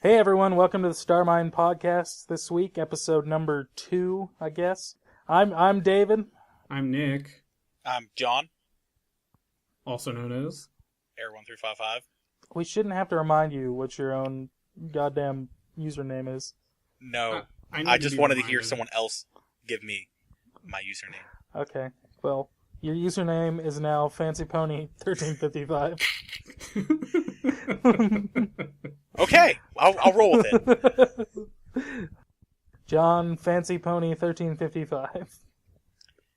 Hey everyone, welcome to the Starmine podcast this week, episode number 2, I guess. I'm David. I'm Nick. I'm John. Also known as Air1355. We shouldn't have to remind you what your own goddamn username is. No, I just wanted to hear someone else give me my username. Okay, well, your username is now FancyPony1355. Okay, I'll roll with it. John FancyPony1355.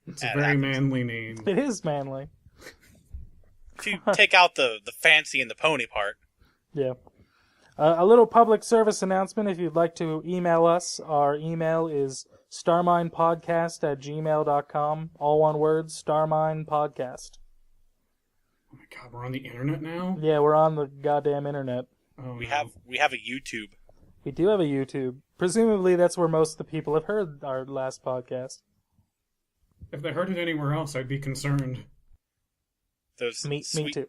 It's a very manly name. It is manly. If you take out the fancy and the pony part. Yeah. A little public service announcement. If you'd like to email us, our email is starminepodcast@gmail.com. All one word, starminepodcast. Oh my god, we're on the internet now? Yeah, we're on the goddamn internet. Oh, We no. have a YouTube. We do have a YouTube. Presumably that's where most of the people have heard our last podcast. If they heard it anywhere else, I'd be concerned. Those Me too.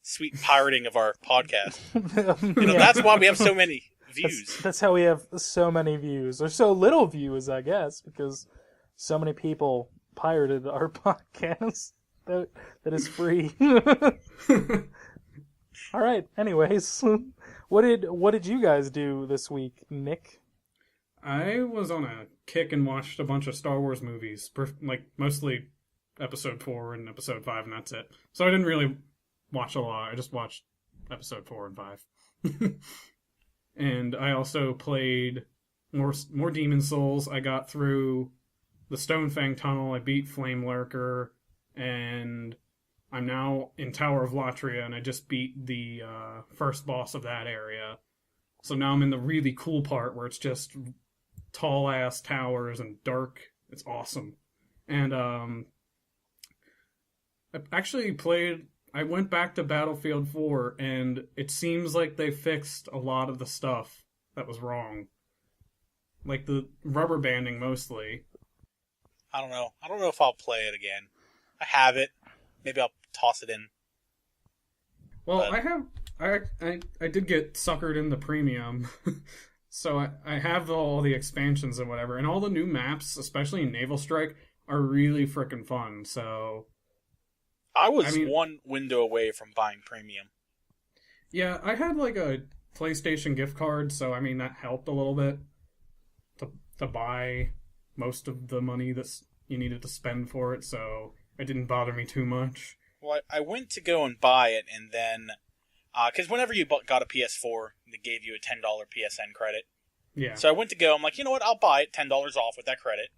sweet pirating of our podcast. Yeah. That's why we have so many views. That's how we have so many views. Or so little views, I guess, because so many people pirated our podcast. That is free. All right. Anyways, what did you guys do this week, Nick? I was on a kick and watched a bunch of Star Wars movies, mostly Episode 4 and Episode 5, and that's it. So I didn't really watch a lot. I just watched Episode 4 and 5. And I also played more Demon Souls. I got through the Stonefang Tunnel. I beat Flame Lurker, and I'm now in Tower of Latria, and I just beat the first boss of that area. So now I'm in the really cool part where it's just tall-ass towers and dark. It's awesome. And I actually I went back to Battlefield 4, and it seems like they fixed a lot of the stuff that was wrong. Like the rubber banding, mostly. I don't know. I don't know if I'll play it again. I have it. Maybe I'll toss it in. Well, I did get suckered in the premium. So I have all the expansions and whatever, and all the new maps, especially in Naval Strike, are really frickin' fun, so... I was one window away from buying premium. Yeah, I had like a PlayStation gift card, so that helped a little bit to buy most of the money that you needed to spend for it, so it didn't bother me too much. Well, I went to go and buy it, and then... Because whenever you got a PS4, they gave you a $10 PSN credit. Yeah. So I went to go, I'm like, you know what, I'll buy it, $10 off with that credit.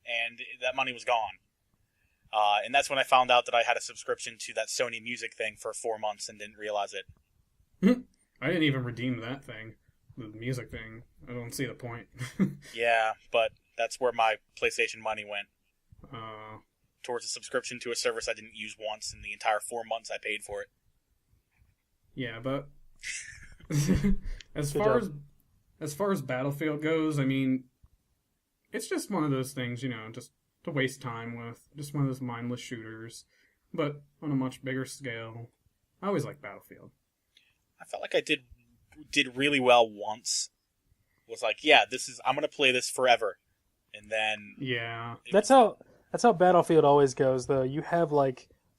And that money was gone. And that's when I found out that I had a subscription to that Sony music thing for 4 months and didn't realize it. I didn't even redeem that thing. The music thing. I don't see the point. Yeah, but that's where my PlayStation money went. Uh... Towards a subscription to a service I didn't use once in the entire 4 months I paid for it. Yeah, but as far as Battlefield goes, it's just one of those things, just to waste time with. Just one of those mindless shooters, but on a much bigger scale. I always like Battlefield. I felt like I did really well once. Was like, yeah, I'm gonna play this forever, and then yeah, That's how Battlefield always goes, though. You have,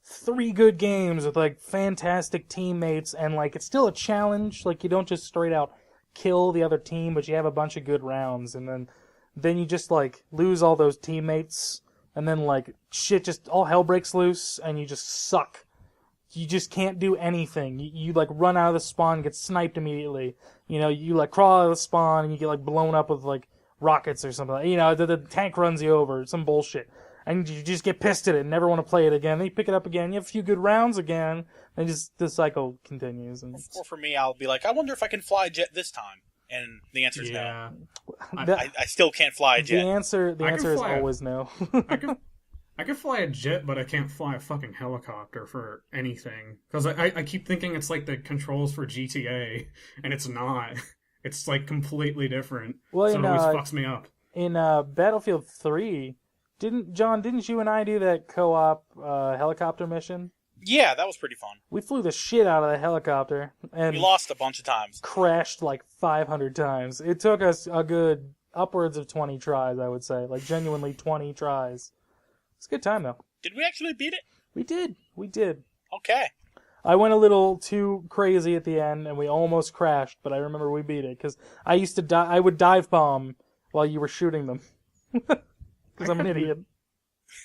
3 good games with, fantastic teammates, and, it's still a challenge. You don't just straight out kill the other team, but you have a bunch of good rounds, and then you just, lose all those teammates, and then, shit, just all hell breaks loose, and you just suck. You just can't do anything. You run out of the spawn and get sniped immediately. You, crawl out of the spawn, and you get, blown up with, rockets or something. The tank runs you over, some bullshit. And you just get pissed at it and never want to play it again. Then you pick it up again, you have a few good rounds again, and just the cycle continues. And or for me, I'll be like, I wonder if I can fly a jet this time. And the answer is no. I still can't fly a jet. The answer is always no. I could fly a jet, but I can't fly a fucking helicopter for anything. Because I keep thinking it's like the controls for GTA, and it's not. It's completely different. Well, so it always fucks me up. In Battlefield 3... Didn't you and I do that co-op helicopter mission? Yeah, that was pretty fun. We flew the shit out of the helicopter and We lost a bunch of times. crashed like 500 times. It took us a good upwards of 20 tries, I would say. Like, genuinely 20 tries. It's a good time, though. Did we actually beat it? We did. We did. Okay. I went a little too crazy at the end, and we almost crashed, but I remember we beat it, because I used to I would dive bomb while you were shooting them. Because I'm an idiot.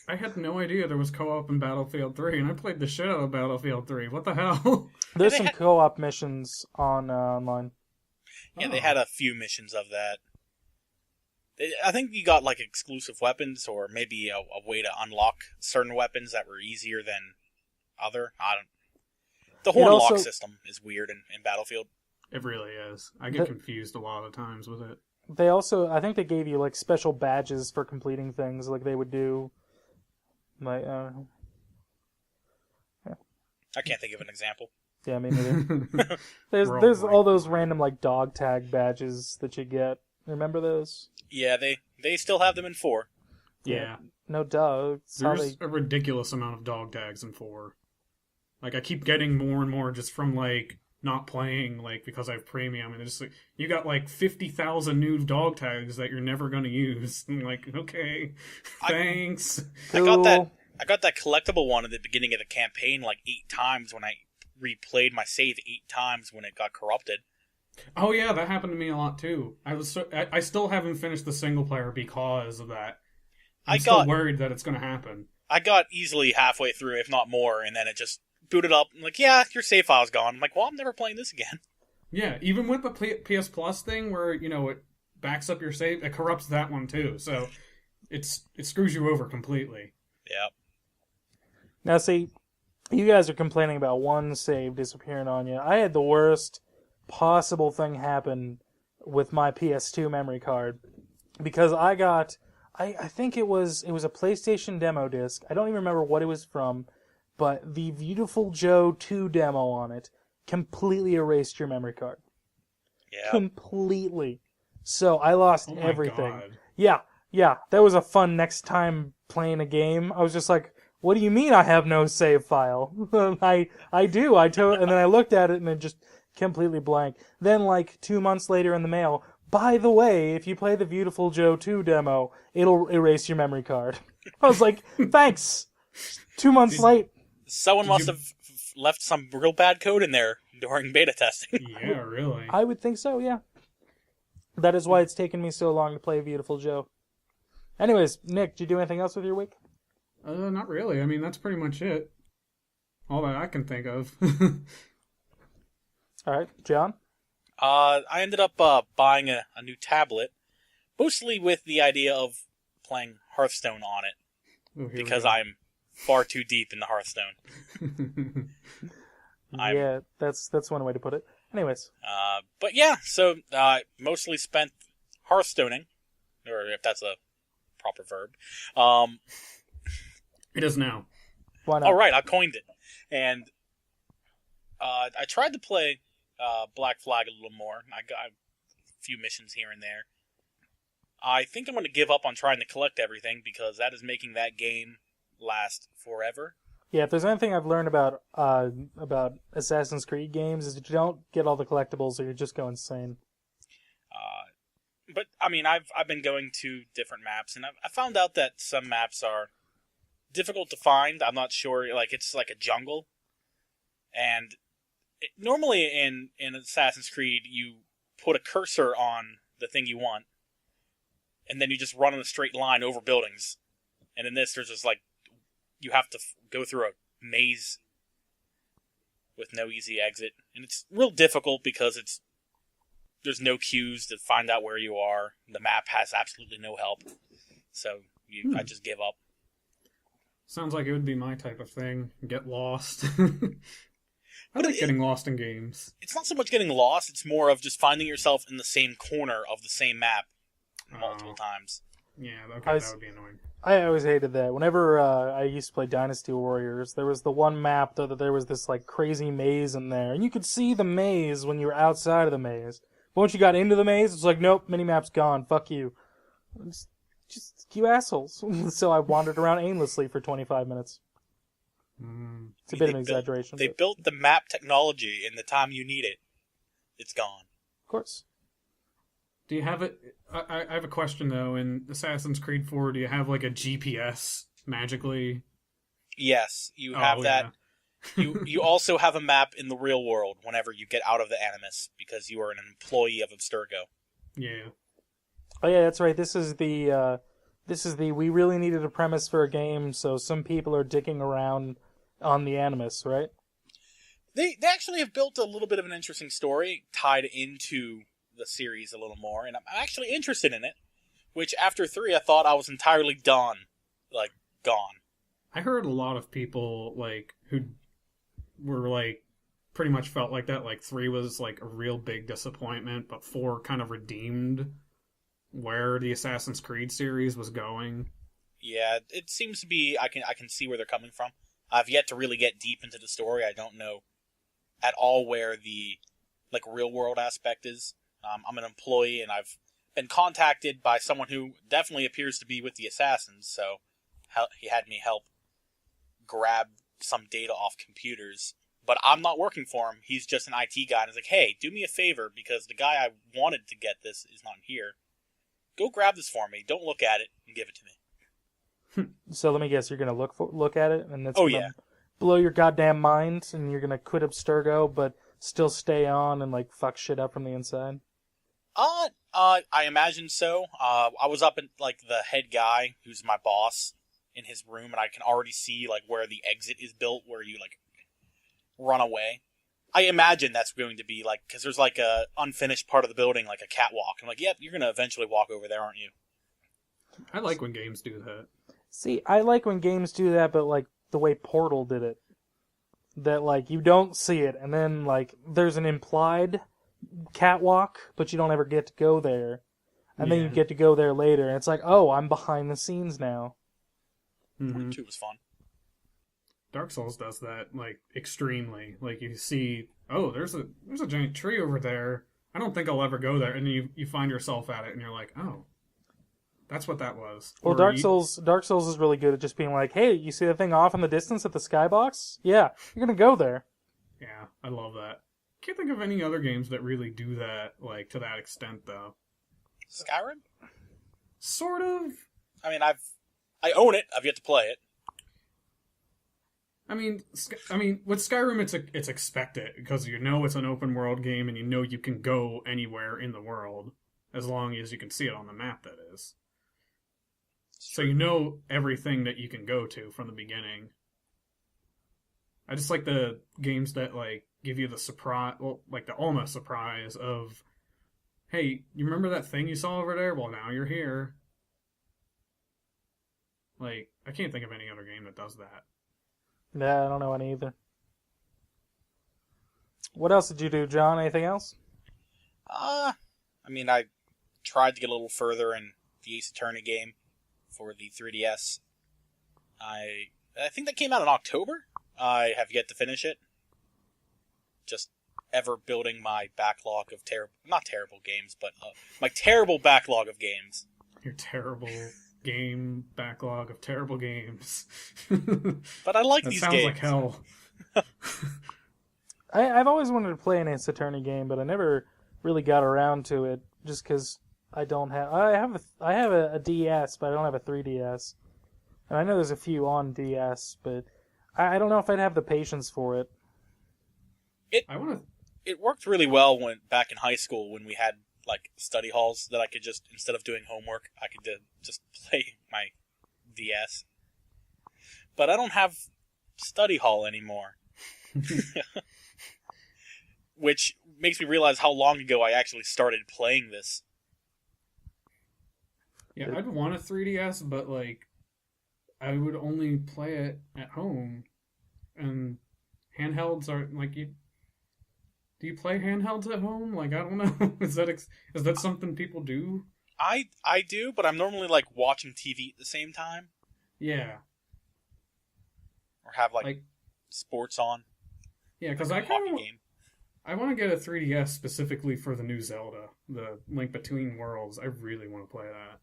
I had no idea there was co-op in Battlefield 3, and I played the shit out of Battlefield 3. What the hell? There's some co-op missions on online. Yeah, they had a few missions of that. I think you got like exclusive weapons, or maybe a way to unlock certain weapons that were easier than other. I don't. The horn lock system is weird in Battlefield. It really is. I get confused a lot of times with it. They also, I think they gave you like special badges for completing things, like they would do. Like, yeah. I can't think of an example. Yeah, me neither. there's all those random like dog tag badges that you get. Remember those? Yeah, they still have them in 4. Yeah. No duh. There's a ridiculous amount of dog tags in 4. Like, I keep getting more and more just from, like, not playing, like, because I have premium. And it's like, you got, like, 50,000 new dog tags that you're never going to use. And I'm like, okay, thanks. I got that collectible one at the beginning of the campaign, like, 8 times when I replayed my save 8 times when it got corrupted. Oh, yeah, that happened to me a lot, too. I still haven't finished the single player because of that. I'm still worried that it's going to happen. I got easily halfway through, if not more, and then it just booted up. I'm like, yeah, your save file's gone. I'm like, well, I'm never playing this again. Yeah, even with the PS Plus thing where, you know, it backs up your save, it corrupts that one too. So it screws you over completely. Yep. Now, see, you guys are complaining about one save disappearing on you. I had the worst possible thing happen with my PS2 memory card because I think it was a PlayStation demo disc. I don't even remember what it was from. But the Beautiful Joe 2 demo on it completely erased your memory card. Yeah. Completely. So I lost everything. God. Yeah. That was a fun next time playing a game. I was just like, what do you mean I have no save file? I do. And then I looked at it and it just completely blank. Then like 2 months later in the mail, by the way, if you play the Beautiful Joe 2 demo, it'll erase your memory card. I was like, thanks. 2 months late. Someone must have left some real bad code in there during beta testing. Yeah, really. I would think so, yeah. That is why it's taken me so long to play Beautiful Joe. Anyways, Nick, did you do anything else with your week? Not really. I mean, that's pretty much it. All that I can think of. All right, John? I ended up buying a new tablet, mostly with the idea of playing Hearthstone on it, because I'm far too deep in the Hearthstone. Yeah, that's one way to put it. Anyways. But yeah, so mostly spent Hearthstoning, or if that's a proper verb. It is now. Why not? Oh, right, I coined it. And I tried to play Black Flag a little more. I got a few missions here and there. I think I'm going to give up on trying to collect everything, because that is making that game last forever. Yeah, if there's anything I've learned about Assassin's Creed games is that you don't get all the collectibles or you just go insane. But I mean, I've been going to different maps, and I found out that some maps are difficult to find. I'm not sure, like it's like a jungle, and normally in Assassin's Creed you put a cursor on the thing you want, and then you just run in a straight line over buildings. And in this, there's just like you have to go through a maze with no easy exit. And it's real difficult because there's no cues to find out where you are. The map has absolutely no help. So I just give up. Sounds like it would be my type of thing. Get lost. I like getting lost in games. It's not so much getting lost, it's more of just finding yourself in the same corner of the same map multiple times. Yeah, okay, that would be annoying. I always hated that. Whenever I used to play Dynasty Warriors, there was the one map that there was this like crazy maze in there, and you could see the maze when you were outside of the maze. But once you got into the maze, it's like, nope, minimap's gone. Fuck you. Just you assholes. So I wandered around aimlessly for 25 minutes. It's a bit of an exaggeration. They built the map technology in the time you need it. It's gone. Of course. Do you have it? I have a question though. In Assassin's Creed 4, do you have like a GPS magically? Yes, you have that. Yeah. you also have a map in the real world whenever you get out of the Animus because you are an employee of Abstergo. Yeah. Oh yeah, that's right. This is the we really needed a premise for a game, so some people are dicking around on the Animus, right? They actually have built a little bit of an interesting story tied into the series a little more, and I'm actually interested in it. Which after 3, I thought I was entirely done, like gone. I heard a lot of people like who were like pretty much felt like that. Like 3 was like a real big disappointment, but 4 kind of redeemed where the Assassin's Creed series was going. Yeah, it seems to be. I can see where they're coming from. I've yet to really get deep into the story. I don't know at all where the like real world aspect is. I'm an employee, and I've been contacted by someone who definitely appears to be with the Assassins. So he had me help grab some data off computers, but I'm not working for him. He's just an IT guy, and he's like, "Hey, do me a favor because the guy I wanted to get this is not here. Go grab this for me. Don't look at it and give it to me." So let me guess, you're gonna look at it, and that's blow your goddamn mind, and you're gonna quit Abstergo, but still stay on and like fuck shit up from the inside. I imagine so. I was up in like the head guy, who's my boss, in his room, and I can already see like where the exit is built, where you like run away. I imagine that's going to be like because there's like a unfinished part of the building, like a catwalk. I'm like, yep, you're gonna eventually walk over there, aren't you? I like when games do that. See, I like when games do that, but like the way Portal did it. That like you don't see it, and then like there's an implied catwalk, but you don't ever get to go there. And then you get to go there later, and it's like, oh, I'm behind the scenes now. Mm-hmm. 2 was fun. Dark Souls does that, like, extremely. Like, you see, oh, there's a giant tree over there. I don't think I'll ever go there. And then you find yourself at it, and you're like, oh, that's what that was. Well, Dark Souls is really good at just being like, hey, you see that thing off in the distance at the skybox? Yeah, you're gonna go there. Yeah, I love that. Can't think of any other games that really do that, like, to that extent, though. Skyrim? Sort of. I mean, I own it. I've yet to play it. I mean, with Skyrim, it's expected because you know it's an open world game and you know you can go anywhere in the world as long as you can see it on the map. That is, so you know everything that you can go to from the beginning. I just like the games that like give you the surprise, well, like the almost surprise of, hey, you remember that thing you saw over there? Well, now you're here. Like, I can't think of any other game that does that. Yeah, I don't know any either. What else did you do, John? Anything else? I mean, I tried to get a little further in the Ace Attorney game for the 3DS. I think that came out in October. I have yet to finish it. Just ever building my backlog of not terrible games, but my terrible backlog of games. Your terrible game backlog of terrible games. But I like these games. That sounds like hell. I've always wanted to play an Ace Attorney game, but I never really got around to it, just because I don't have... I have a DS, but I don't have a 3DS. And I know there's a few on DS, but I don't know if I'd have the patience for it. It worked really well back in high school when we had like study halls that I could just, instead of doing homework, I could just play my DS. But I don't have study hall anymore. Which makes me realize how long ago I actually started playing this. Yeah, I'd want a 3DS, but like I would only play it at home. And handhelds are like do you play handhelds at home? Like, I don't know. Is that something people do? I do, but I'm normally like watching TV at the same time. Yeah. Or have like sports on. Yeah, because I want to get a 3DS specifically for the new Zelda, the Link Between Worlds. I really want to play that.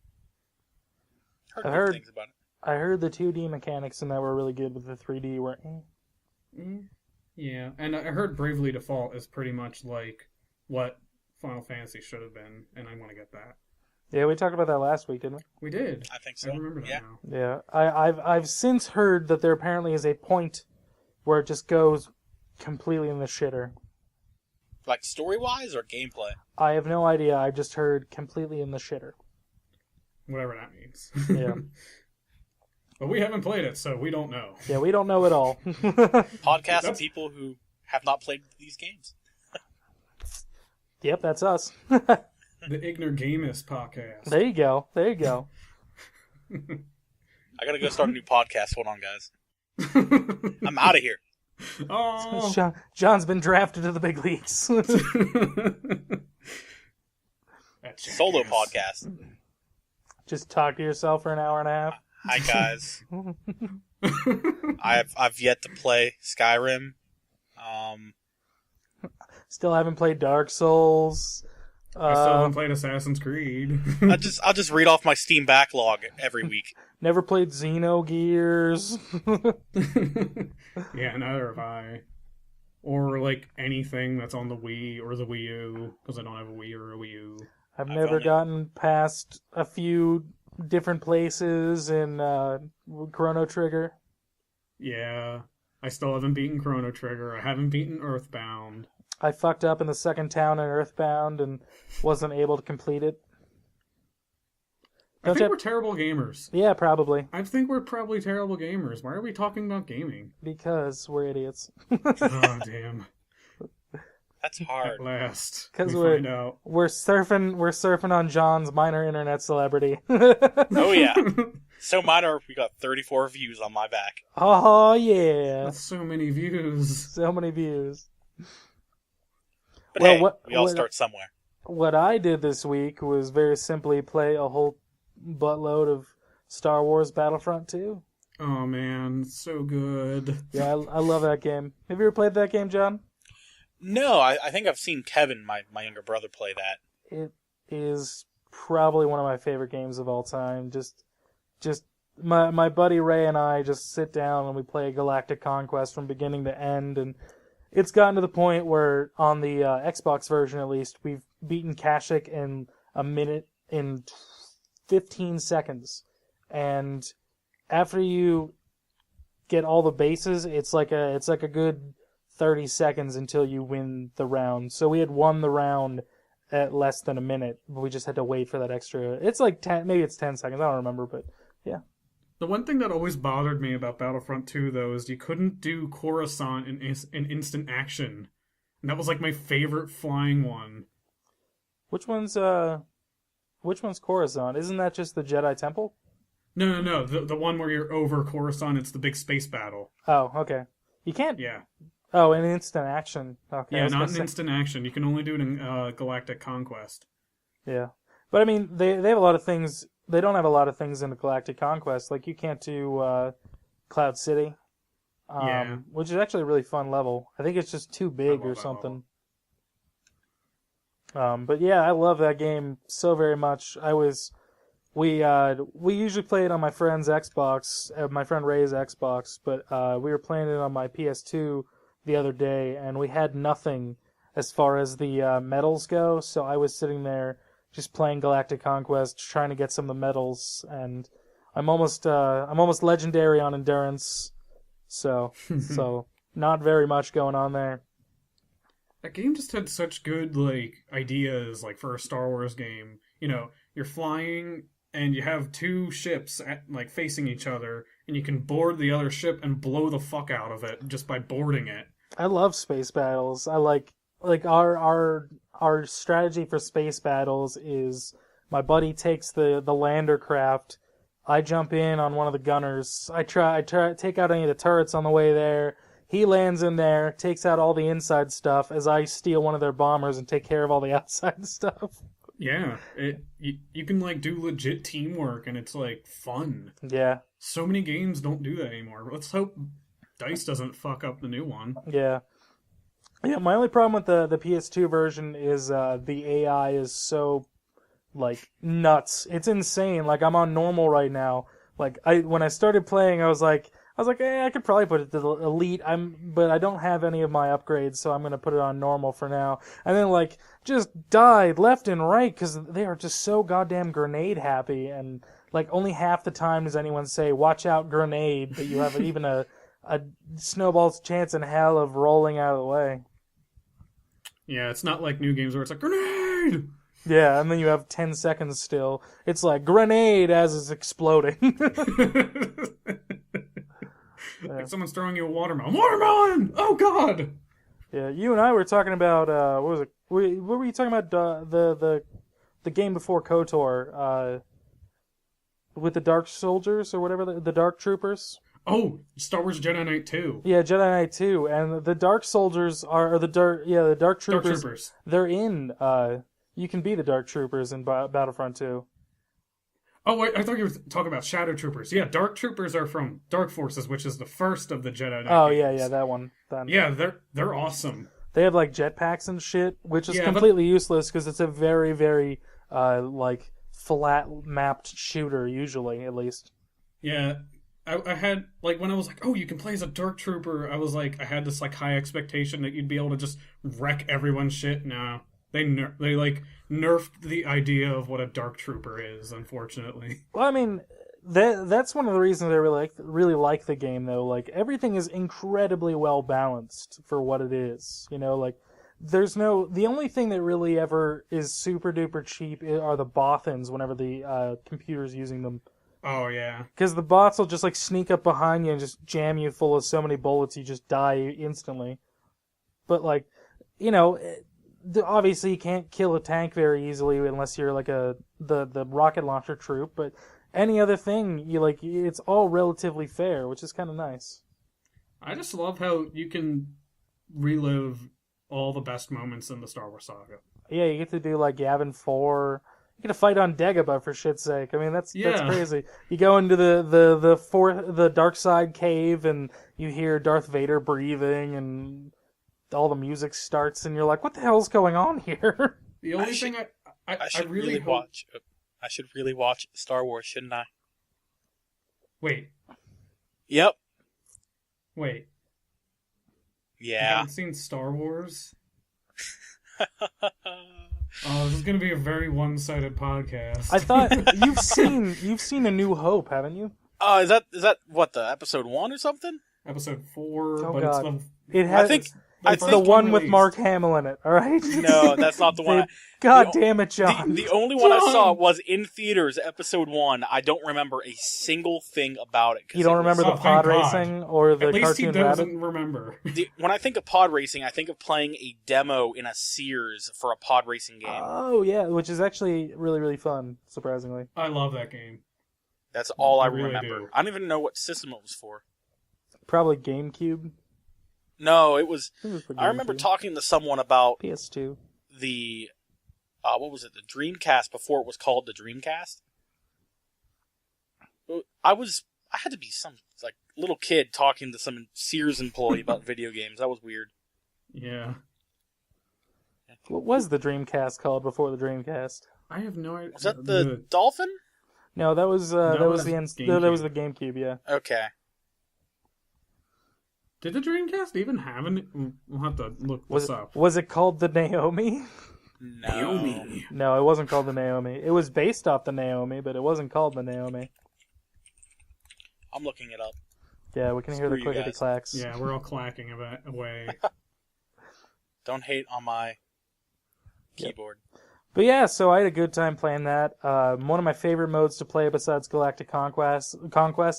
Heard good things about it. I heard the 2D mechanics in that were really good, but the 3D were. Yeah, and I heard Bravely Default is pretty much like what Final Fantasy should have been, and I want to get that. Yeah, we talked about that last week, didn't We did. I think so. I remember that now. we? Yeah, I've since heard that there apparently is a point where it just goes completely in the shitter. Like story-wise or gameplay? I have no idea. I've just heard completely in the shitter. Whatever that means. Yeah. But we haven't played it, so we don't know. Yeah, we don't know at all. Podcast of people who have not played these games. Yep, that's us. The Ignoramus podcast. There you go. There you go. I gotta go start a new podcast. Hold on, guys. I'm out of here. Oh. John's been drafted to the big leagues. Solo podcast. Just talk to yourself for an hour and a half. Hi, guys. I've yet to play Skyrim. Still haven't played Dark Souls. I still haven't played Assassin's Creed. I'll just read off my Steam backlog every week. Never played Xenogears. Yeah, neither have I. Or like anything that's on the Wii or the Wii U, because I don't have a Wii or a Wii U. I've never gotten past a few different places in Chrono Trigger. Yeah, I still haven't beaten Chrono Trigger. I haven't beaten Earthbound. I fucked up in the second town in Earthbound and wasn't able to complete it. I think we're terrible gamers. Yeah, probably. I think we're probably terrible gamers. Why are we talking about gaming? Because we're idiots. Oh, damn. That's hard. At last. Because find out. we're surfing on John's minor internet celebrity. Oh, yeah. So minor, we got 34 views on my back. Oh, yeah. That's so many views. So many views. But hey, we all start somewhere. What I did this week was very simply play a whole buttload of Star Wars Battlefront 2. Oh, man. So good. Yeah, I love that game. Have you ever played that game, John? No, I think I've seen Kevin, my younger brother, play that. It is probably one of my favorite games of all time. Just my buddy Ray and I just sit down and we play Galactic Conquest from beginning to end, and it's gotten to the point where on the Xbox version, at least, we've beaten Kashyyyk in a minute in 15 seconds, and after you get all the bases, it's like a good 30 seconds until you win the round. So we had won the round at less than a minute, but we just had to wait for that extra. It's like 10, maybe it's 10 seconds. I don't remember, but yeah. The one thing that always bothered me about Battlefront 2, though, is you couldn't do Coruscant in instant action. And that was like my favorite flying one. Which one's Coruscant? Isn't that just the Jedi Temple? No. The one where you're over Coruscant, it's the big space battle. Oh, okay. You can't... Yeah. Oh, in instant action. Okay. Yeah, not in instant action. You can only do it in Galactic Conquest. Yeah. But I mean, they have a lot of things... They don't have a lot of things in the Galactic Conquest. Like, you can't do Cloud City. Which is actually a really fun level. I think it's just too big or something. But yeah, I love that game so very much. We usually play it on my friend's Xbox, my friend Ray's Xbox, but we were playing it on my PS2 the other day, and we had nothing as far as the medals go, so I was sitting there just playing Galactic Conquest, trying to get some of the medals, and I'm almost legendary on endurance, so not very much going on there. That game just had such good ideas for a Star Wars game. You know, you're flying and you have two ships facing each other, and you can board the other ship and blow the fuck out of it just by boarding it. I love space battles. I like our strategy for space battles is my buddy takes the lander craft. I jump in on one of the gunners. I try to take out any of the turrets on the way there. He lands in there, takes out all the inside stuff as I steal one of their bombers and take care of all the outside stuff. Yeah, you can do legit teamwork, and it's fun. Yeah. So many games don't do that anymore. Let's hope DICE doesn't fuck up the new one. Yeah. Yeah, my only problem with the PS2 version is the AI is so nuts. It's insane. I'm on normal right now, Like when I started playing, I was like, I could probably put it to elite. But I don't have any of my upgrades, so I'm gonna put it on normal for now. And then like just died left and right because they are just so goddamn grenade happy, and like only half the time does anyone say, "Watch out, grenade!" That you have even a snowball's chance in hell of rolling out of the way. Yeah, it's not like new games where it's like grenade. Yeah, and then you have 10 seconds still. It's like grenade as it's exploding. Like someone's throwing you a watermelon. Watermelon! Oh god! Yeah, you and I were talking about what was it? What were you talking about? The game before KOTOR, with the Dark Soldiers or whatever, the Dark Troopers. Oh, Star Wars Jedi Knight 2. Yeah, Jedi Knight 2, and the Dark Soldiers are the Dark Troopers. Dark Troopers. They're in. You can be the Dark Troopers in Battlefront 2. Oh, wait, I thought you were talking about Shadow Troopers. Yeah, Dark Troopers are from Dark Forces, which is the first of the Jedi Knight games. Yeah, that one. Yeah, they're awesome. They have like jetpacks and shit, which is completely useless because it's a very, very like flat mapped shooter usually, at least. Yeah, I had like when I was like, oh, you can play as a Dark Trooper. I was like, I had this like high expectation that you'd be able to just wreck everyone's shit. No, they like nerfed the idea of what a Dark Trooper is. Unfortunately. Well, I mean, that's one of the reasons I really like the game though. Like everything is incredibly well balanced for what it is. You know, like the only thing that really ever is super duper cheap are the boffins whenever the computer's using them. Oh yeah. Because the bots will just like sneak up behind you and just jam you full of so many bullets you just die instantly. But like, you know, obviously you can't kill a tank very easily unless you're like the rocket launcher troop. But any other thing, it's all relatively fair, which is kind of nice. I just love how you can relive all the best moments in the Star Wars saga. Yeah, you get to do like Yavin 4. You get to fight on Dagobah for shit's sake. I mean, that's crazy. You go into the dark side cave and you hear Darth Vader breathing and all the music starts and you're like, what the hell's going on here? The only thing I should really watch. I should really watch Star Wars, shouldn't I? Wait. Yep. Wait. Yeah. You haven't seen Star Wars? Oh, this is going to be a very one-sided podcast. I thought you've seen A New Hope, haven't you? Is that what, the episode 1 or something? Episode 4, oh, but God. It's the one with Mark Hamill in it, all right? No, that's not the one. God damn it, John. The only one I saw was in theaters, episode 1. I don't remember a single thing about it. You don't remember the pod racing or the cartoon rabbit? At least he doesn't remember. When I think of pod racing, I think of playing a demo in a Sears for a pod racing game. Oh, yeah, which is actually really, really fun, surprisingly. I love that game. That's all I really remember. do. I don't even know what system it was for. Probably GameCube. No, it was I remember talking to someone about PS2. The what was it? The Dreamcast before it was called the Dreamcast. I had to be some like little kid talking to some Sears employee about video games. That was weird. Yeah. What was the Dreamcast called before the Dreamcast? I have no idea. Was that the Dolphin? No, that was the GameCube. Yeah. Okay. Did the Dreamcast even have an... We'll have to look this up. Was it called the Naomi? No. Naomi. No, it wasn't called the Naomi. It was based off the Naomi, but it wasn't called the Naomi. I'm looking it up. Yeah, we can hear the clickety clacks. Yeah, we're all clacking away. Don't hate on my keyboard. But yeah, so I had a good time playing that. One of my favorite modes to play besides Galactic Conquest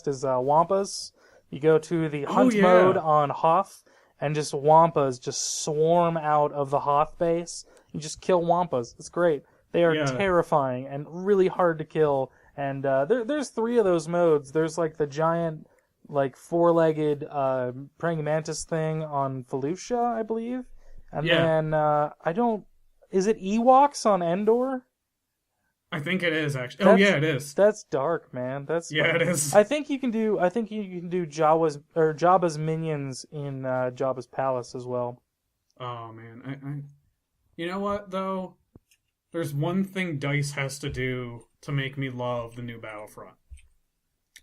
is Wampas. You go to the hunt mode on Hoth, and just Wampas just swarm out of the Hoth base. You just kill Wampas. It's great. They are terrifying and really hard to kill. And there's 3 of those modes. There's like the giant, like 4-legged praying mantis thing on Felucia, I believe. And then is it Ewoks on Endor? I think it is actually. It is. That's dark, man. It is. I think you can do Jabba's minions in Jabba's palace as well. Oh man, I you know what though? There's one thing DICE has to do to make me love the new Battlefront.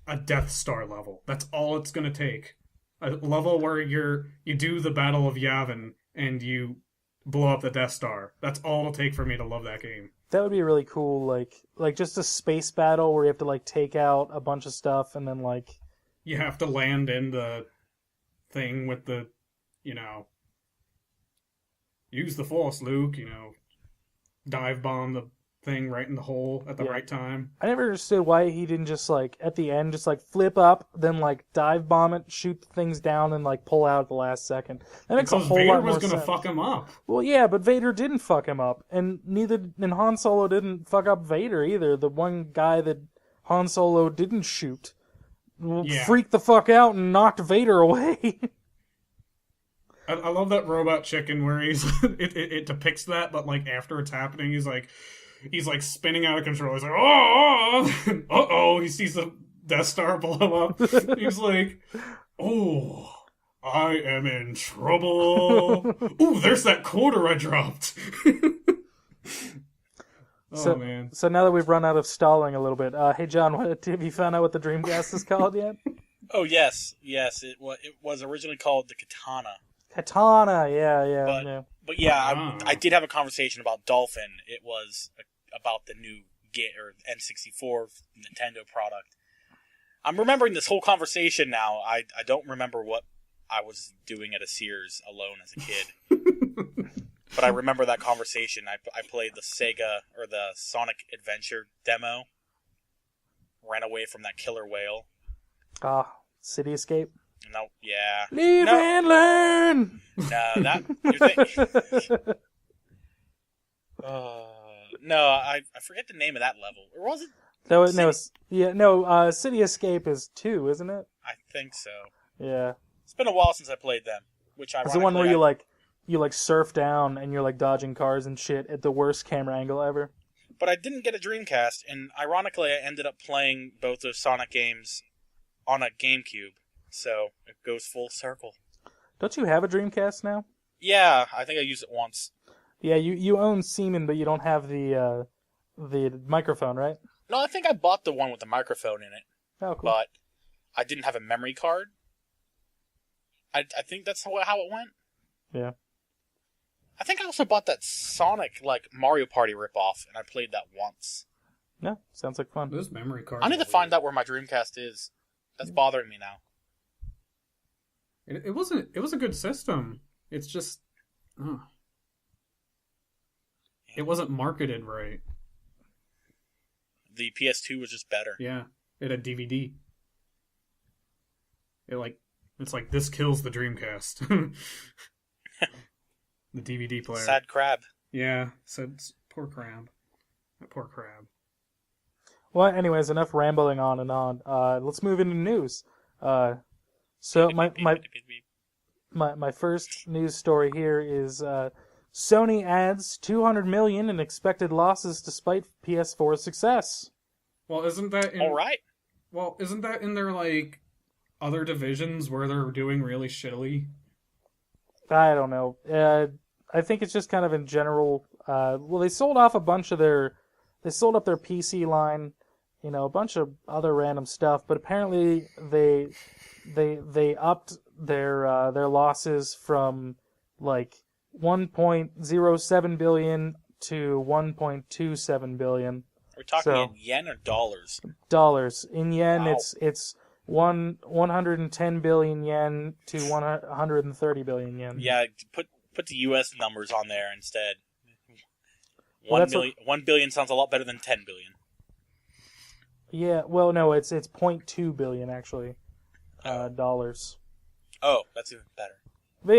a Death Star level. That's all it's gonna take. A level where you do the Battle of Yavin and you blow up the Death Star. That's all it'll take for me to love that game. That would be really cool, like just a space battle where you have to like take out a bunch of stuff and then like You have to land in the thing with the, use the Force, Luke, dive bomb the thing right in the hole at the right time. I never understood why he didn't just like at the end just like flip up, then like dive bomb it, shoot things down, and like pull out at the last second. That makes a whole Vader lot more was gonna sense. fuck him up. Well, yeah, but Vader didn't fuck him up, and Han Solo didn't fuck up Vader either. The one guy that Han Solo didn't shoot freaked the fuck out and knocked Vader away. I love that robot chicken where he's it depicts that, but like after it's happening, he's like spinning out of control. He's like, oh, he sees the Death Star blow up. He's like, oh, I am in trouble. Ooh, there's that quarter I dropped. Man. So now that we've run out of stalling a little bit, hey John, have you found out what the Dreamcast is called yet? Oh yes, it was originally called the Katana. Katana, yeah. But yeah, I did have a conversation about Dolphin. It was about the new N64 Nintendo product. I'm remembering this whole conversation now. I don't remember what I was doing at a Sears alone as a kid. But I remember that conversation. I played the Sega or the Sonic Adventure demo. Ran away from that killer whale. City Escape. No, yeah. Leave and learn! No, I forget the name of that level. Or was it? City Escape is 2, isn't it? I think so. Yeah. It's been a while since I played them. It's the one where you surf down and you're like dodging cars and shit at the worst camera angle ever. But I didn't get a Dreamcast, and ironically I ended up playing both those Sonic games on a GameCube. So it goes full circle. Don't you have a Dreamcast now? Yeah, I think I used it once. Yeah, you own Seaman, but you don't have the microphone, right? No, I think I bought the one with the microphone in it. Oh, cool. But I didn't have a memory card. I think that's how it went. Yeah. I think I also bought that Sonic Mario Party ripoff, and I played that once. Yeah, sounds like fun. Those memory cards. I need to find out where my Dreamcast is. That's bothering me now. It was a good system. It's just, it wasn't marketed right. The PS2 was just better. Yeah, it had DVD. It's like this kills the Dreamcast. The DVD player. Sad crab. Yeah, poor crab. That poor crab. Well, anyways, enough rambling on and on. Let's move into news. So my first news story here is Sony adds $200 million in expected losses despite PS4's success. Well, isn't that all right? Well, isn't that in their other divisions where they're doing really shittily? I don't know. I think it's just kind of in general. Well, they sold off a bunch of they sold up their PC line, a bunch of other random stuff. But apparently they upped their losses from 1.07 billion to 1.27 billion. Are we talking in yen or dollars? Dollars. In yen, wow. it's 110 billion yen to 130 billion yen. Yeah, put the U.S. numbers on there instead. Well, 1 billion sounds a lot better than 10 billion. Yeah, well, no, it's 0.2 billion actually, dollars. Oh, that's even better. But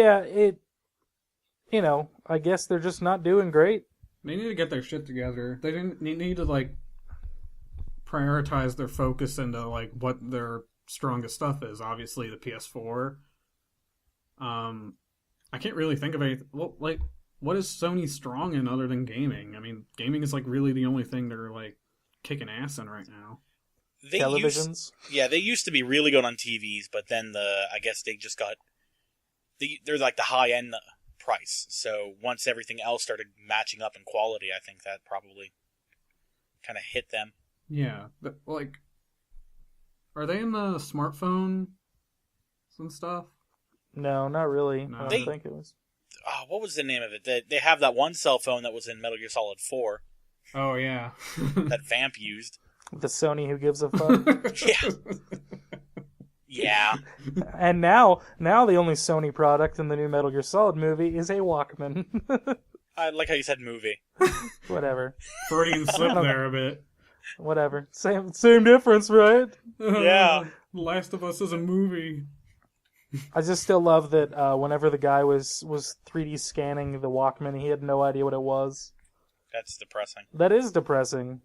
yeah, I guess they're just not doing great. They need to get their shit together. They need to prioritize their focus into what their strongest stuff is. Obviously, the PS4. I can't really think of anything. Well, what is Sony strong in other than gaming? I mean, gaming is really the only thing they're kicking ass in right now. Televisions. They used to be really good on TVs, but then I guess they just got they're the high end price. So once everything else started matching up in quality, I think that probably kind of hit them. Yeah, Are they in the smartphone and stuff? No, not really. No. I don't think it was. Oh, what was the name of it? They have that one cell phone that was in Metal Gear Solid 4 Oh, yeah. that Vamp used. The Sony who gives a fuck. Yeah. Yeah. And now the only Sony product in the new Metal Gear Solid movie is a Walkman. I like how you said movie. Whatever. Freudian slip there a bit. Whatever. Same difference, right? Yeah. The Last of Us is a movie. I just still love that whenever the guy was 3D scanning the Walkman, he had no idea what it was. That's depressing. That is depressing.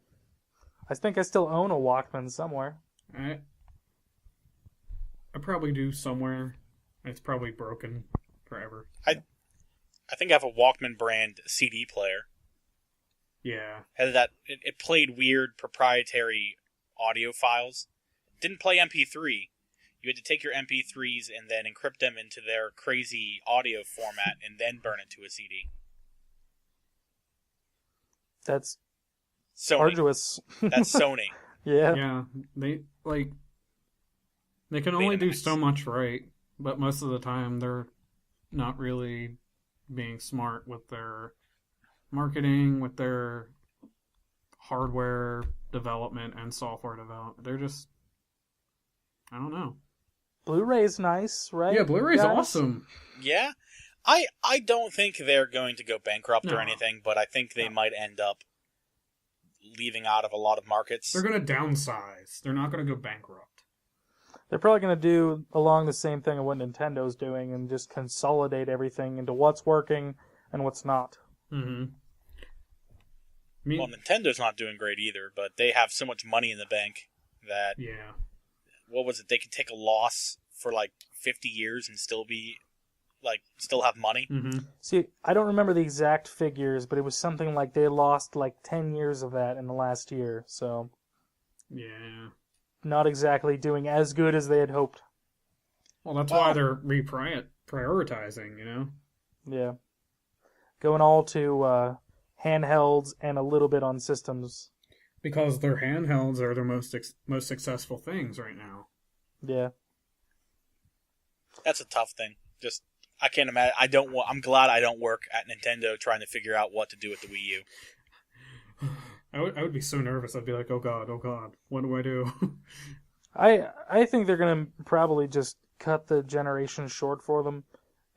I think I still own a Walkman somewhere. I probably do somewhere. It's probably broken forever. I think I have a Walkman brand CD player. Yeah. It played weird proprietary audio files. Didn't play MP3. You had to take your MP3s and then encrypt them into their crazy audio format and then burn it to a CD. That's Sony. arduous. That's Sony. Yeah. Yeah. They can only do so much right, but most of the time they're not really being smart with their marketing, with their hardware development and software development. They're just, I don't know. Blu-ray's nice, right? Yeah, Blu-ray's guys? awesome. Yeah. I don't think they're going to go bankrupt or No. anything, but I think they might end up leaving out of a lot of markets. They're going to downsize. They're not going to go bankrupt. They're probably going to do along the same thing of what Nintendo's doing and just consolidate everything into what's working and what's not. Mm-hmm. Well, Nintendo's not doing great either, but they have so much money in the bank that, yeah. what was it, they could take a loss for like 50 years and still have money. Mm-hmm. See, I don't remember the exact figures, but it was something like they lost like 10 years of that in the last year, so Yeah. not exactly doing as good as they had hoped. Well, that's why they're prioritizing, you know? Yeah. Going all to handhelds and a little bit on systems. Because their handhelds are their most successful things right now. Yeah. That's a tough thing. Just, I can't imagine. I'm glad I don't work at Nintendo trying to figure out what to do with the Wii U. I would be so nervous. I'd be like, oh god, what do I do? I think they're going to probably just cut the generation short for them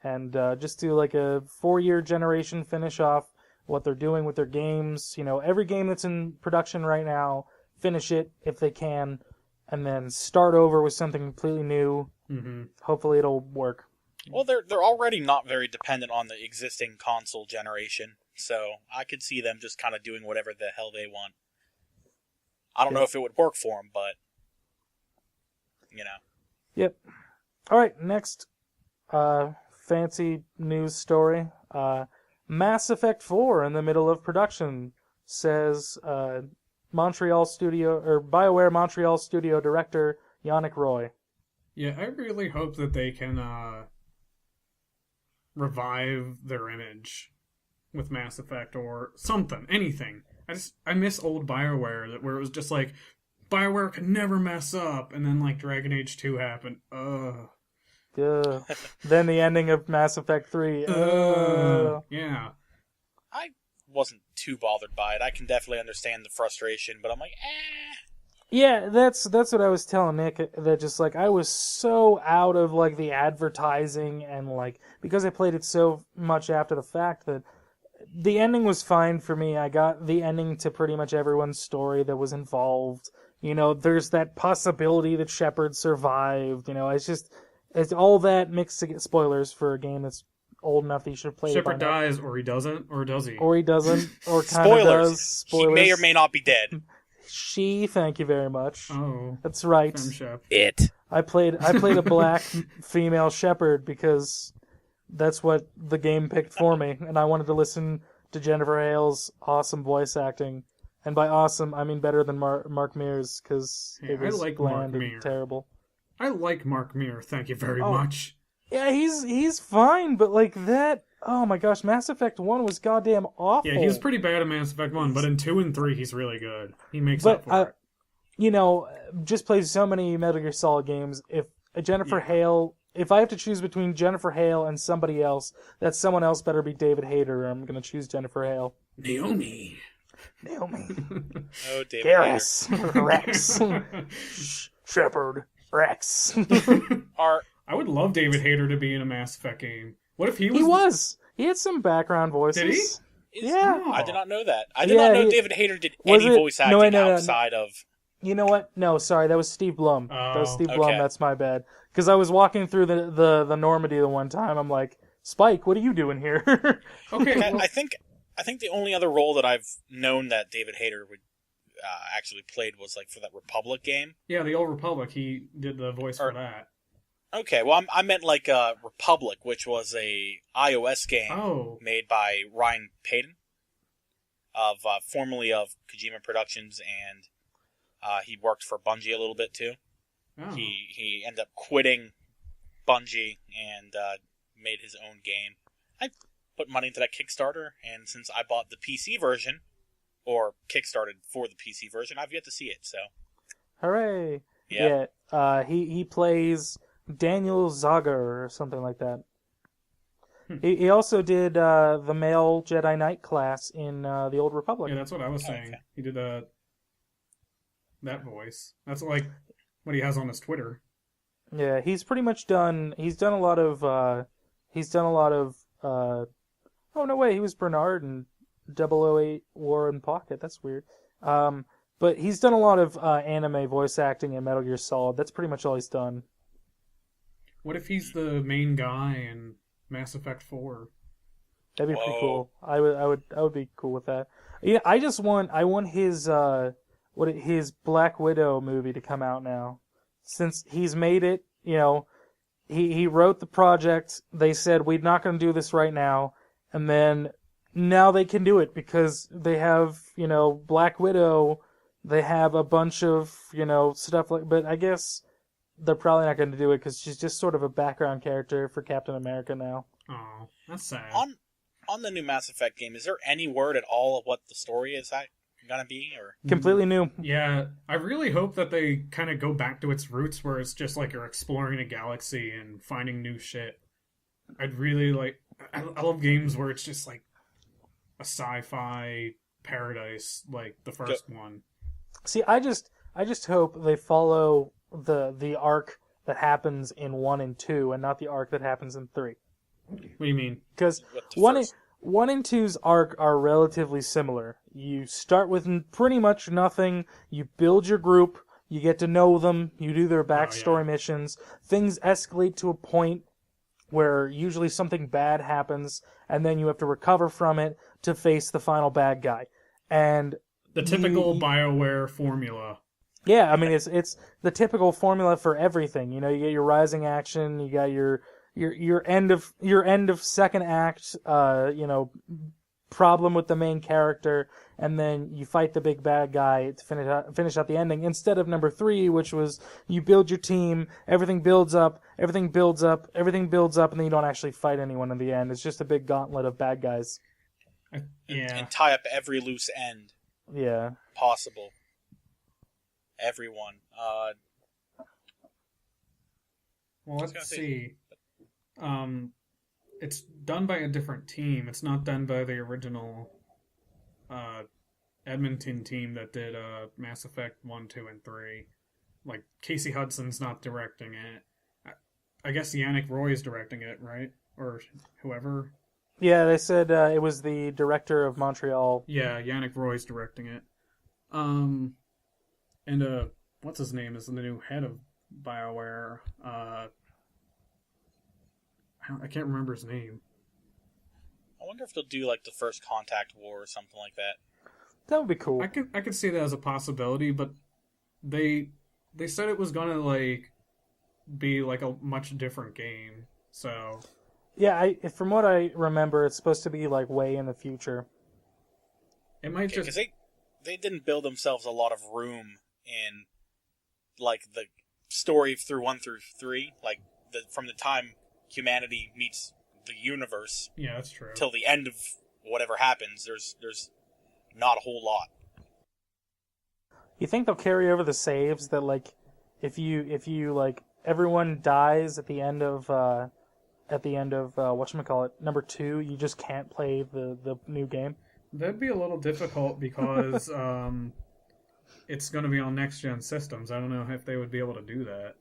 and just do like a 4-year generation, finish off what they're doing with their games. You know, every game that's in production right now, finish it if they can, and then start over with something completely new. Mm-hmm. Hopefully it'll work. Well, they're already not very dependent on the existing console generation, so I could see them just kind of doing whatever the hell they want. I don't know if it would work for them, but, you know. Yep. All right, next fancy news story. Mass Effect 4 in the middle of production, says BioWare Montreal studio director Yannick Roy. Yeah, I really hope that they can revive their image with Mass Effect or something, anything. I miss old BioWare, where it was just like, BioWare could never mess up, and then like Dragon Age 2 happened. Ugh. Then the ending of Mass Effect 3. Yeah. I wasn't too bothered by it. I can definitely understand the frustration, but I'm like, Yeah, that's what I was telling Nick, that just like I was so out of like the advertising and like because I played it so much after the fact that the ending was fine for me. I got the ending to pretty much everyone's story that was involved. You know, there's that possibility that Shepard survived. You know, it's all that mixed together. Spoilers for a game that's old enough that you should have played Shepard it by now. dies, or he doesn't, or does he? Or he doesn't, or kind of does. Spoilers. He may or may not be dead. Thank you very much. Oh. That's right. Femshep. It. I played a black female shepherd because that's what the game picked for me, and I wanted to listen to Jennifer Hale's awesome voice acting. And by awesome, I mean better than Mark Mears, because it was I like bland Mark and Meer. terrible. I like Mark Meer, thank you very much. Yeah, he's fine, but like that, oh my gosh, Mass Effect 1 was goddamn awful. Yeah, he was pretty bad in Mass Effect 1, but in 2 and 3 he's really good. He makes up for it. just plays so many Metal Gear Solid games. If Jennifer Yeah. Hale, if I have to choose between Jennifer Hale and somebody else, that someone else better be David Hayter. I'm going to choose Jennifer Hale. Naomi. Oh, David Garrus. Rex. Shepard. Rex. Are I would love David Hayter to be in a Mass Effect game. What if he was? He was. He had some background voices. Did he? Yeah. I did not know that. I did not know David Hayter did Was any it- voice no, acting no, outside of. You know what? No, sorry, that was Steve Blum. That was Oh, Steve Blum. okay. That's my bad. Because I was walking through the Normandy the one time. I'm like, Spike, what are you doing here? Okay. I well, I think the only other role that I've known that David Hayter would actually played was like for that Republic game. yeah, the Old Republic. He did the voice for that. Okay, well I meant like Republic, which was a iOS game Oh. made by Ryan Payton, of formerly of Kojima Productions, and he worked for Bungie a little bit too. Oh. He ended up quitting Bungie and made his own game. I put money into that Kickstarter, and since I bought the PC version, or kickstarted for the PC version, I've yet to see it. So, Hooray! yeah. He plays Daniel Zager or something like that. He also did the male Jedi Knight class in the Old Republic. Yeah, that's what I was saying. Okay. He did that voice. That's like what he has on his Twitter. Yeah, he's pretty much done. He's done a lot of. Oh no way, he was Bernard in 008 War in Pocket. That's weird. But he's done a lot of anime voice acting in Metal Gear Solid. That's pretty much all he's done. What if he's the main guy in Mass Effect 4? That'd be pretty Whoa. cool. I would be cool with that. Yeah, I want his his Black Widow movie to come out now. Since he's made it, he wrote the project. They said we're not going to do this right now, and then now they can do it because they have, Black Widow. They have a bunch of, stuff like, but I guess they're probably not going to do it because she's just sort of a background character for Captain America now. Oh, that's sad. On the new Mass Effect game, is there any word at all of what the story is gonna be? Or Completely new. Yeah, I really hope that they kind of go back to its roots where it's just like you're exploring a galaxy and finding new shit. I'd really like... I love games where it's just like a sci-fi paradise like the first one. See, I just hope they follow the arc that happens in 1 and 2 and not the arc that happens in 3. What do you mean? Because what the 1 first- and 2's arc are relatively similar. You start with pretty much nothing, you build your group, you get to know them, you do their backstory missions, things escalate to a point where usually something bad happens, and then you have to recover from it to face the final bad guy. And The typical BioWare formula. yeah, I mean it's the typical formula for everything. You get your rising action, you got your end of second act, problem with the main character, and then you fight the big bad guy to finish out the ending. Instead of number 3, which was you build your team, everything builds up, and then you don't actually fight anyone in the end. It's just a big gauntlet of bad guys. Yeah. and tie up every loose end Yeah. possible. Everyone. Well, gonna let's say- see. It's done by a different team. It's not done by the original Edmonton team that did Mass Effect 1, 2, and 3. Like, Casey Hudson's not directing it. I guess Yannick Roy is directing it, right? Or whoever. Yeah, they said it was the director of Montreal. Yeah, Yannick Roy's directing it. And what's his name is the new head of BioWare. I can't remember his name. I wonder if they'll do like the First Contact War or something like that. That would be cool. I could see that as a possibility, but they said it was gonna like be like a much different game. So Yeah, from what I remember, it's supposed to be like way in the future. it might Because just they didn't build themselves a lot of room in like the story through 1 through 3, like from the time humanity meets the universe yeah, that's true. till the end of whatever happens. There's not a whole lot. You think they'll carry over the saves that, like, if you like, everyone dies at the end of whatchamacallit, number 2, you just can't play the new game? That'd be a little difficult because it's going to be on next-gen systems. I don't know if they would be able to do that.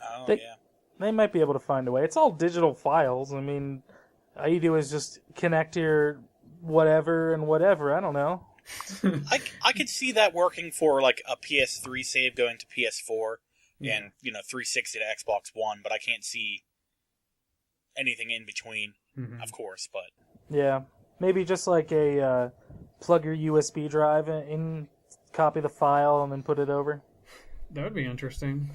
Oh, yeah. They might be able to find a way. It's all digital files. I mean, all you do is just connect your whatever and whatever. I don't know. I could see that working for like a PS3 save going to PS4 and 360 to Xbox One, but I can't see anything in between, of course. But yeah, maybe just like a plug your USB drive in, copy the file, and then put it over. That would be interesting.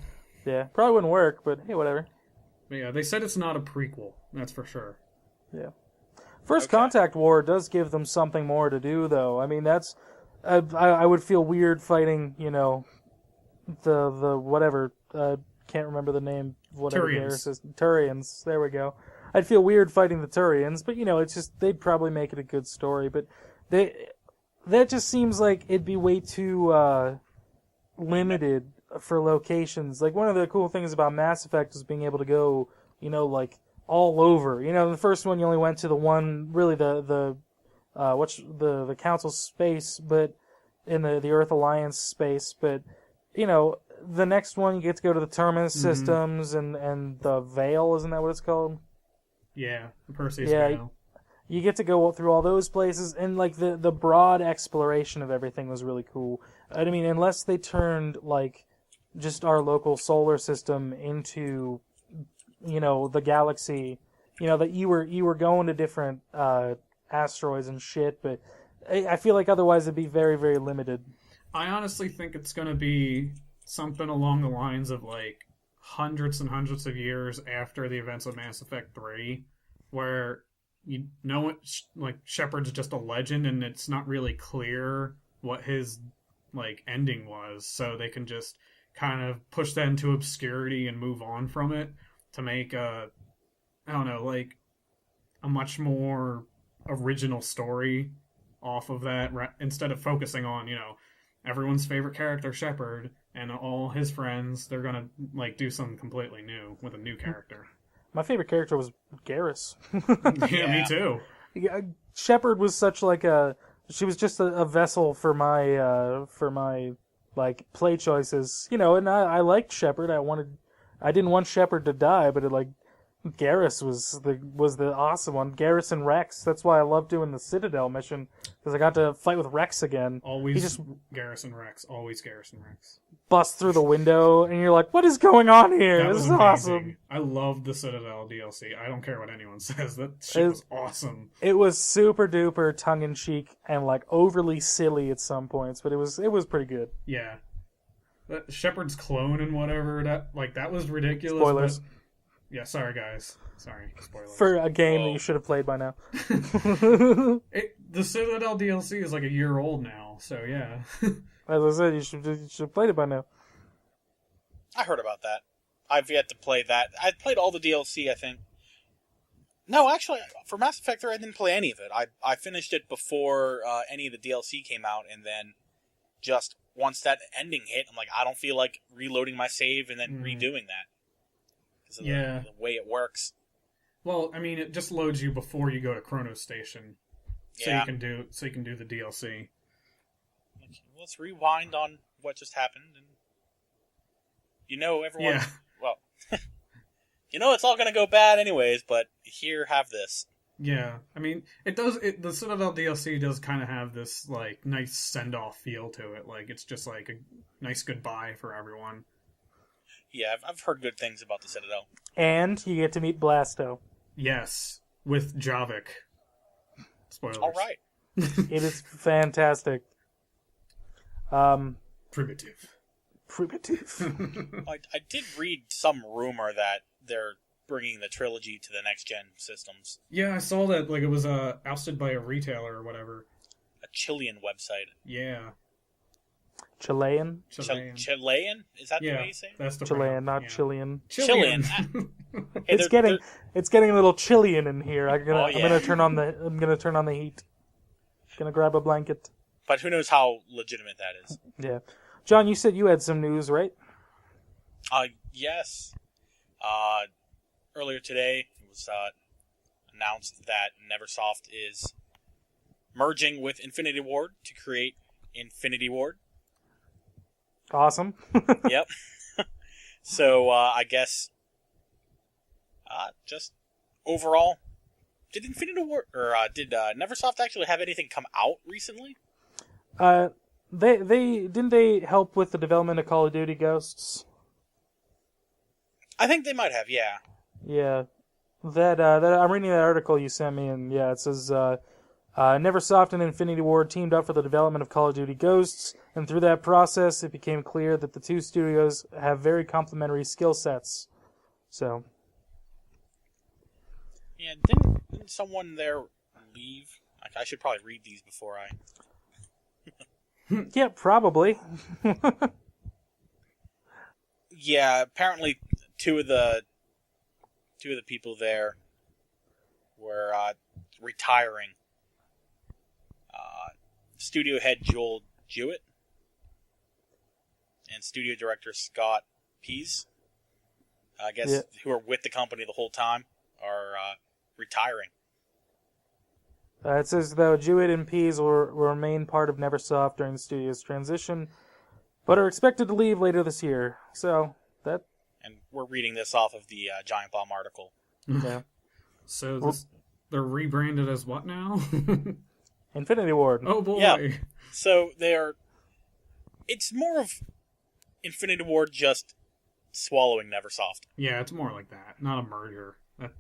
Yeah, probably wouldn't work, but hey, whatever. But yeah, they said it's not a prequel. That's for sure. Yeah. First Contact War does give them something more to do, though. I mean, that's... I would feel weird fighting, the whatever... can't remember the name. Whatever Turians. Turians. There we go. I'd feel weird fighting the Turians, but, it's just... They'd probably make it a good story, but... That just seems like it'd be way too limited for locations. Like, one of the cool things about Mass Effect is being able to go, like... all over. The first one you only went to the one, really the Council space, but in the Earth Alliance space, but the next one you get to go to the Terminus systems and the Veil, isn't that what it's called? Yeah, the Perseus Veil. You get to go through all those places, and like the broad exploration of everything was really cool. I mean, unless they turned like just our local solar system into the galaxy, that you were going to different asteroids and shit, but I feel like otherwise it'd be very, very limited. I honestly think it's going to be something along the lines of like hundreds and hundreds of years after the events of Mass Effect 3, where like Shepard's just a legend and it's not really clear what his like ending was, so they can just kind of push that into obscurity and move on from it to make a much more original story off of that, instead of focusing on, everyone's favorite character, Shepard, and all his friends. They're gonna like do something completely new with a new character. My favorite character was Garrus. Yeah, me too. Yeah, Shepard was such like she was just a vessel for my like play choices, and I liked Shepard. I didn't want Shepard to die, but Garrus was the awesome one. Garrus and Rex. That's why I love doing the Citadel mission, because I got to fight with Rex again. Always Garrus and Rex. Always Garrus and Rex. Bust through the window, and you're like, "What is going on here? This is amazing. Awesome." I love the Citadel DLC. I don't care what anyone says. That shit was awesome. It was super duper tongue in cheek and like overly silly at some points, but it was pretty good. Yeah. That Shepard's clone and whatever, that was ridiculous. Spoilers. But... yeah, sorry guys. Sorry, spoilers. For a game that you should have played by now. The Citadel DLC is like a year old now, so yeah. As I said, you should have played it by now. I heard about that. I've yet to play that. I played all the DLC, I think. No, actually, for Mass Effect 3, I didn't play any of it. I finished it before any of the DLC came out, and then just once that ending hit, I'm like, I don't feel like reloading my save and then redoing that. Because of the way it works. Well, I mean, it just loads you before you go to Chronos Station. So yeah. you can do the DLC. Let's rewind on what just happened, and everyone. Yeah. Well, it's all gonna go bad anyways. But here, have this. Yeah, I mean, it does. The Citadel DLC does kind of have this like nice send-off feel to it. Like it's just like a nice goodbye for everyone. Yeah, I've heard good things about the Citadel. And you get to meet Blasto. Yes, with Javik. Spoilers. All right. It is fantastic. Primitive. I did read some rumor that they're bringing the trilogy to the next-gen systems. Yeah, I saw that. Like it was ousted by a retailer or whatever. A Chilean website. Yeah. Chilean? Chilean? Is that the way you say it? That's the Chilean, not Chilean. Chilean. Hey, it's getting a little Chilean in here. I'm gonna turn on the heat. Gonna grab a blanket. But who knows how legitimate that is. Yeah. John, you said you had some news, right? Yes. Earlier today, it was announced that Neversoft is merging with Infinity Ward to create Infinity Ward. Awesome. Yep. So, I guess, just overall, did Infinity Ward, or did Neversoft actually have anything come out recently? Didn't they help with the development of Call of Duty Ghosts? I think they might have, yeah. Yeah. That I'm reading that article you sent me, and yeah, it says Neversoft and Infinity Ward teamed up for the development of Call of Duty Ghosts, and through that process, it became clear that the two studios have very complementary skill sets. So. Yeah, didn't someone there leave? I should probably read these before I... Yeah, probably. Yeah, apparently two of the people there were retiring. Studio head Joel Jewett and studio director Scott Pease, I guess, who are with the company the whole time, are retiring. It says, though, Jewett and Pease will remain part of Neversoft during the studio's transition, but are expected to leave later this year. So, that... And we're reading this off of the Giant Bomb article. Yeah. So they're rebranded as what now? Infinity Ward. Oh boy. Yeah. So it's more of Infinity Ward just swallowing Neversoft. Yeah, it's more like that, not a merger.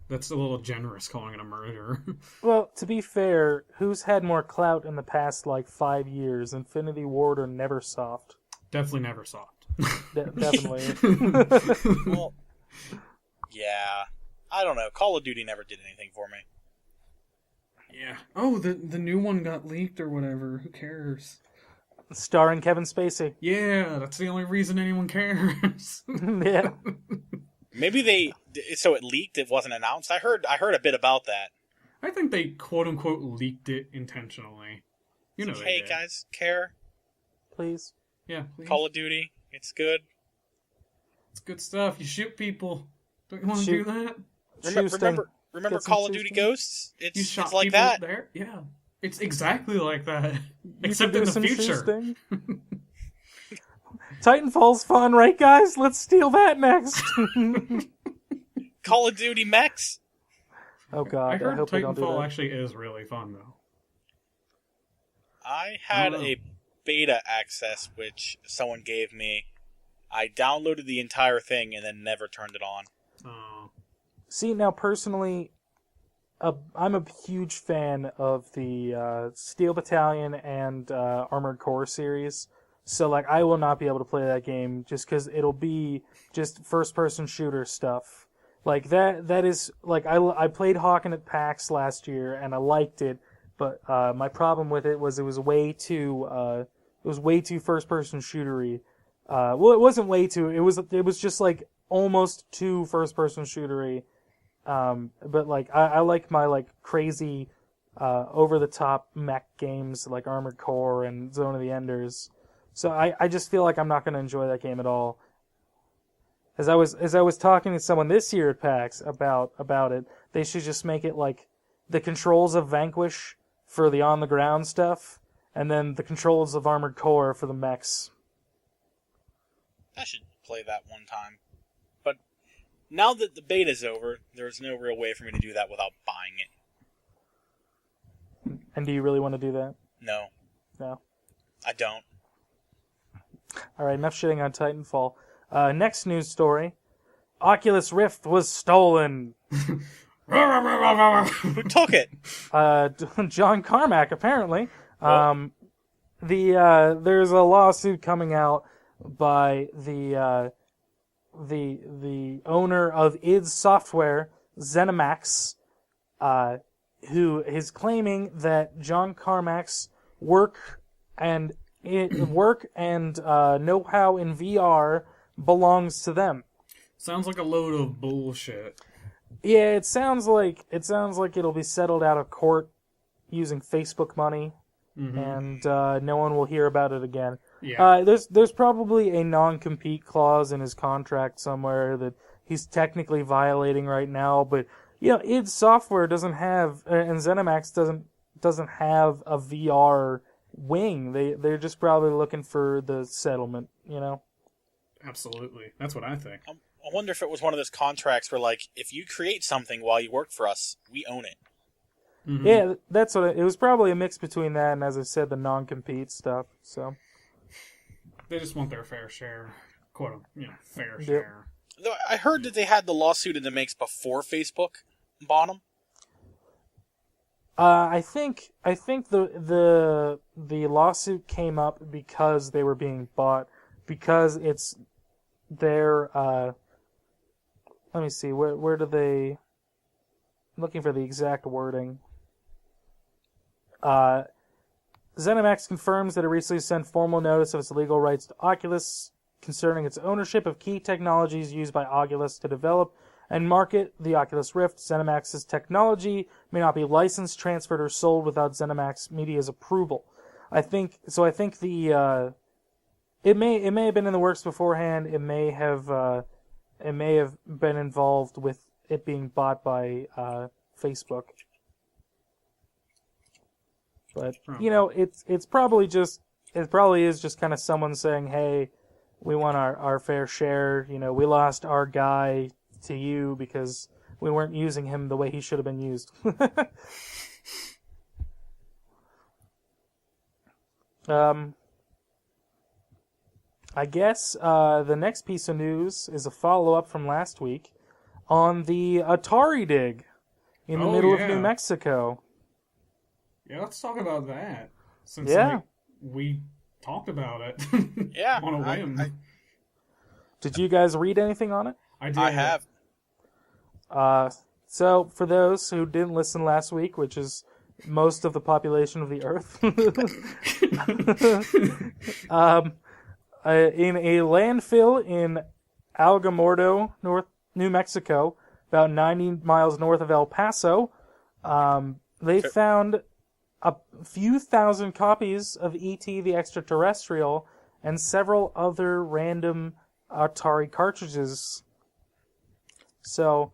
That's a little generous calling it a merger. Well, to be fair, who's had more clout in the past, 5 years, Infinity Ward or Neversoft? Definitely Neversoft. Definitely. Well, yeah. I don't know. Call of Duty never did anything for me. Yeah. Oh, the new one got leaked or whatever. Who cares? Starring Kevin Spacey. Yeah, that's the only reason anyone cares. Yeah. Maybe so it leaked, it wasn't announced. I heard a bit about that. I think they quote unquote leaked it intentionally. You know they Hey did. guys, care? Please. Yeah, please. Call of Duty, it's good. It's good stuff. You shoot people. Don't you want to do that? Remember Call of Duty Ghosts? You It's shot like people that. there? Yeah. It's exactly like that. You Except can in do the some future. shoosting. Titanfall's fun, right, guys? Let's steal that next. Call of Duty mechs? Oh god, I heard hope we don't do Titanfall that. actually is really fun, though. I had Oh. a beta access which someone gave me. I downloaded the entire thing and then never turned it on. Oh. See, now personally, I'm a huge fan of the Steel Battalion and Armored Core series. So, I will not be able to play that game just because it'll be just first-person shooter stuff. That is, I played Hawken at PAX last year, and I liked it, but my problem with it was way too first-person shootery. Well, it wasn't way too, it was just, almost too first-person shootery. But I like my crazy over the top mech games like Armored Core and Zone of the Enders. So I just feel like I'm not going to enjoy that game at all. As I was talking to someone this year at PAX about it, they should just make it like the controls of Vanquish for the on the ground stuff, and then the controls of Armored Core for the mechs. I should play that one time. But now that the beta's over, there's no real way for me to do that without buying it. And do you really want to do that? No, No. I don't. All right, enough shitting on Titanfall. Next news story. Oculus Rift was stolen. Who took it? John Carmack, apparently. Well. There's a lawsuit coming out by the owner of id Software, Zenimax, who is claiming that John Carmack's work and know-how in VR belongs to them. Sounds like a load of bullshit. Yeah, it sounds like it'll be settled out of court using Facebook money, and no one will hear about it again. Yeah. There's probably a non-compete clause in his contract somewhere that he's technically violating right now, but id Software doesn't have, and Zenimax doesn't have a VR wing. They're just probably looking for the settlement, Absolutely. That's what I think. I wonder if it was one of those contracts where, like, if you create something while you work for us, we own it. Mm-hmm. Yeah, that's what it was. Probably a mix between that and, as I said, the non-compete stuff. So They just want their fair share, fair share. Though I heard that they had the lawsuit in the mix before Facebook bought them. I think the lawsuit came up because they were being bought, because it's their let me see, where do they, I'm looking for the exact wording. Zenimax confirms that it recently sent formal notice of its legal rights to Oculus concerning its ownership of key technologies used by Oculus to develop and market the Oculus Rift. Zenimax's technology may not be licensed, transferred, or sold without Zenimax Media's approval. I think the it may have been in the works beforehand. It may have been involved with it being bought by Facebook. But it probably is just kind of someone saying, "Hey, we want our fair share. We lost our guy to you because we weren't using him the way he should have been used." I guess the next piece of news is a follow-up from last week on the Atari dig in the middle of New Mexico. Yeah, let's talk about that. Since we talked about it Yeah, on a whim. Did you guys read anything on it? I did. I have. So, for those who didn't listen last week, which is most of the population of the Earth, in a landfill in Alamogordo, New Mexico, about 90 miles north of El Paso, they found a few thousand copies of E.T. the Extraterrestrial and several other random Atari cartridges. So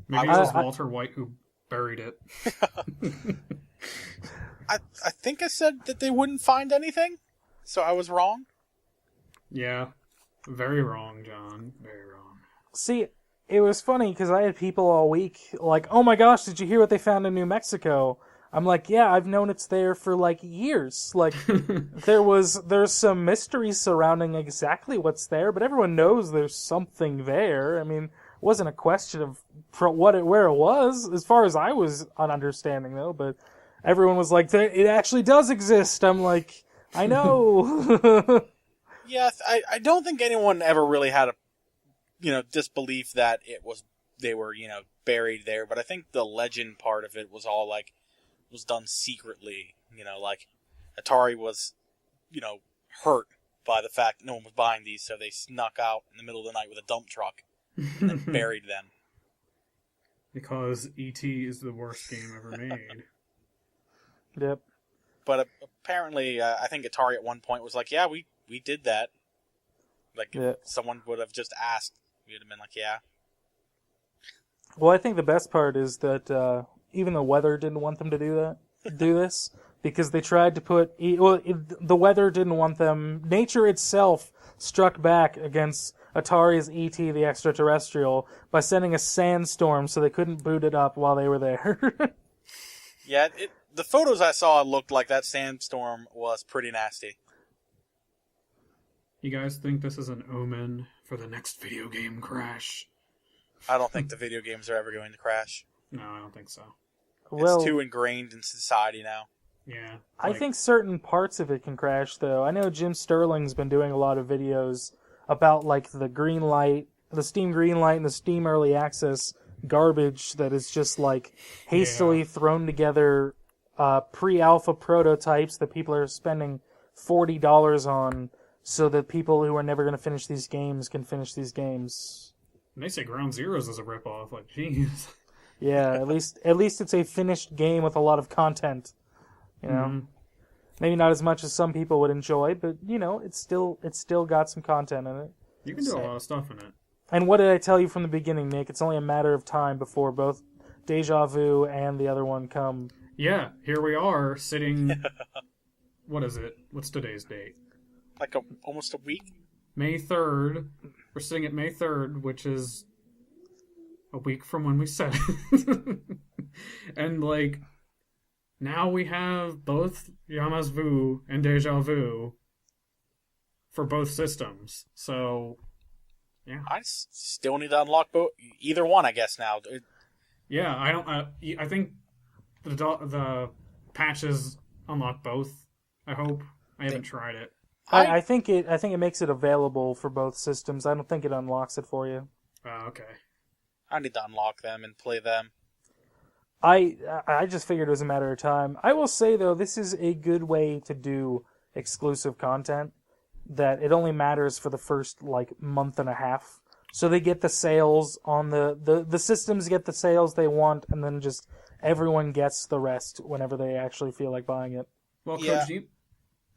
maybe it was Walter White who buried it. I think I said that they wouldn't find anything, so I was wrong. Yeah, very wrong, John. Very wrong. See, it was funny because I had people all week like, "Oh my gosh, did you hear what they found in New Mexico?" I'm like, "Yeah, I've known it's there for like years. Like, there's some mystery surrounding exactly what's there, but everyone knows there's something there. I mean, it wasn't a question of where it was, as far as I was on understanding though. But everyone was like, "It actually does exist." I'm like, "I know." Yeah, I don't think anyone ever really had a disbelief that they were buried there, but I think the legend part of it was all like was done secretly. Like Atari was hurt by the fact no one was buying these, so they snuck out in the middle of the night with a dump truck and then buried them. Because E.T. is the worst game ever made. Yep. But apparently, I think Atari at one point was like, "Yeah, we did that." Like, if someone would have just asked, we would have been like, "Yeah." Well, I think the best part is that even the weather didn't want them to do this, because they tried to put... the weather didn't want them... Nature itself struck back against Atari's E.T. the Extraterrestrial by sending a sandstorm so they couldn't boot it up while they were there. Yeah, the photos I saw looked like that sandstorm was pretty nasty. You guys think this is an omen for the next video game crash? I don't think the video games are ever going to crash. No, I don't think so. Well, it's too ingrained in society now. Yeah. I think certain parts of it can crash, though. I know Jim Sterling's been doing a lot of videos about like the green light, the Steam Greenlight, and the Steam Early Access garbage that is just like hastily thrown together pre-alpha prototypes that people are spending $40 on so that people who are never going to finish these games can finish these games. And they say Ground Zeroes is a ripoff. Like, jeez. Yeah, at least it's a finished game with a lot of content. You know. Maybe not as much as some people would enjoy, but it's still got some content in it. You can do a lot of stuff in it. And what did I tell you from the beginning, Nick? It's only a matter of time before both Deja Vu and the other one come. Yeah, here we are sitting. What is it? What's today's date? Like almost a week. May 3rd. We're sitting at May 3rd, which is a week from when we said it. And like, now we have both Yama's Vu and Deja Vu for both systems. So, yeah. I still need to unlock either one, I guess, now. Yeah, I think the patches unlock both. I hope. I haven't tried it. I think it makes it available for both systems. I don't think it unlocks it for you. Oh, okay. I need to unlock them and play them. I just figured it was a matter of time. I will say, though, this is a good way to do exclusive content, that it only matters for the first, month and a half. So they get the sales on the systems get the sales they want, and then just everyone gets the rest whenever they actually feel like buying it. Well, yeah. Koji...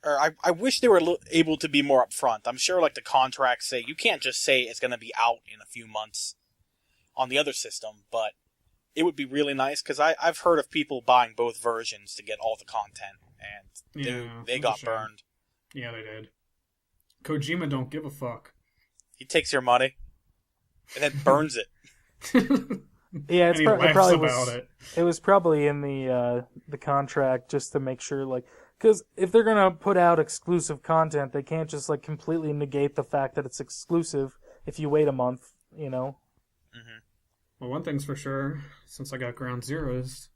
I wish they were able to be more upfront. I'm sure, the contracts say, you can't just say it's going to be out in a few months on the other system, but it would be really nice, because I've heard of people buying both versions to get all the content, and they got burned. Yeah, they did. Kojima don't give a fuck. He takes your money, and then burns it. Yeah, it probably was. It was probably in the contract just to make sure, because if they're gonna put out exclusive content, they can't just completely negate the fact that it's exclusive if you wait a month, Mm-hmm. Well, one thing's for sure, since I got Ground Zeroes,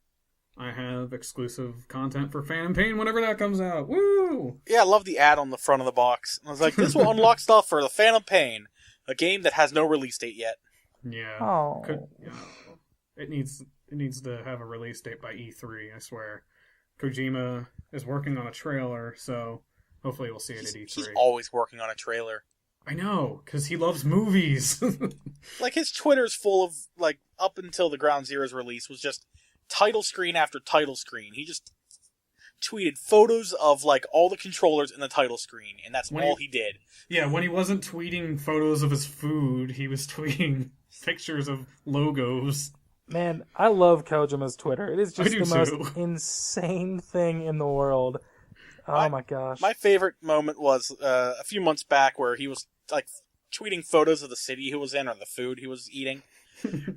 I have exclusive content for Phantom Pain whenever that comes out. Woo! Yeah, I love the ad on the front of the box. I was like, this will unlock stuff for the Phantom Pain, a game that has no release date yet. Yeah. Oh. It needs to have a release date by E3, I swear. Kojima is working on a trailer, so hopefully we'll see it at E3. He's always working on a trailer. I know, because he loves movies. His Twitter's full of, up until the Ground Zeroes release, was just title screen after title screen. He just tweeted photos of, all the controllers in the title screen, and that's all he did. Yeah, when he wasn't tweeting photos of his food, he was tweeting pictures of logos. Man, I love Kojima's Twitter. It is just the most too. insane thing in the world. Oh my gosh. My favorite moment was a few months back where he was tweeting photos of the city he was in or the food he was eating.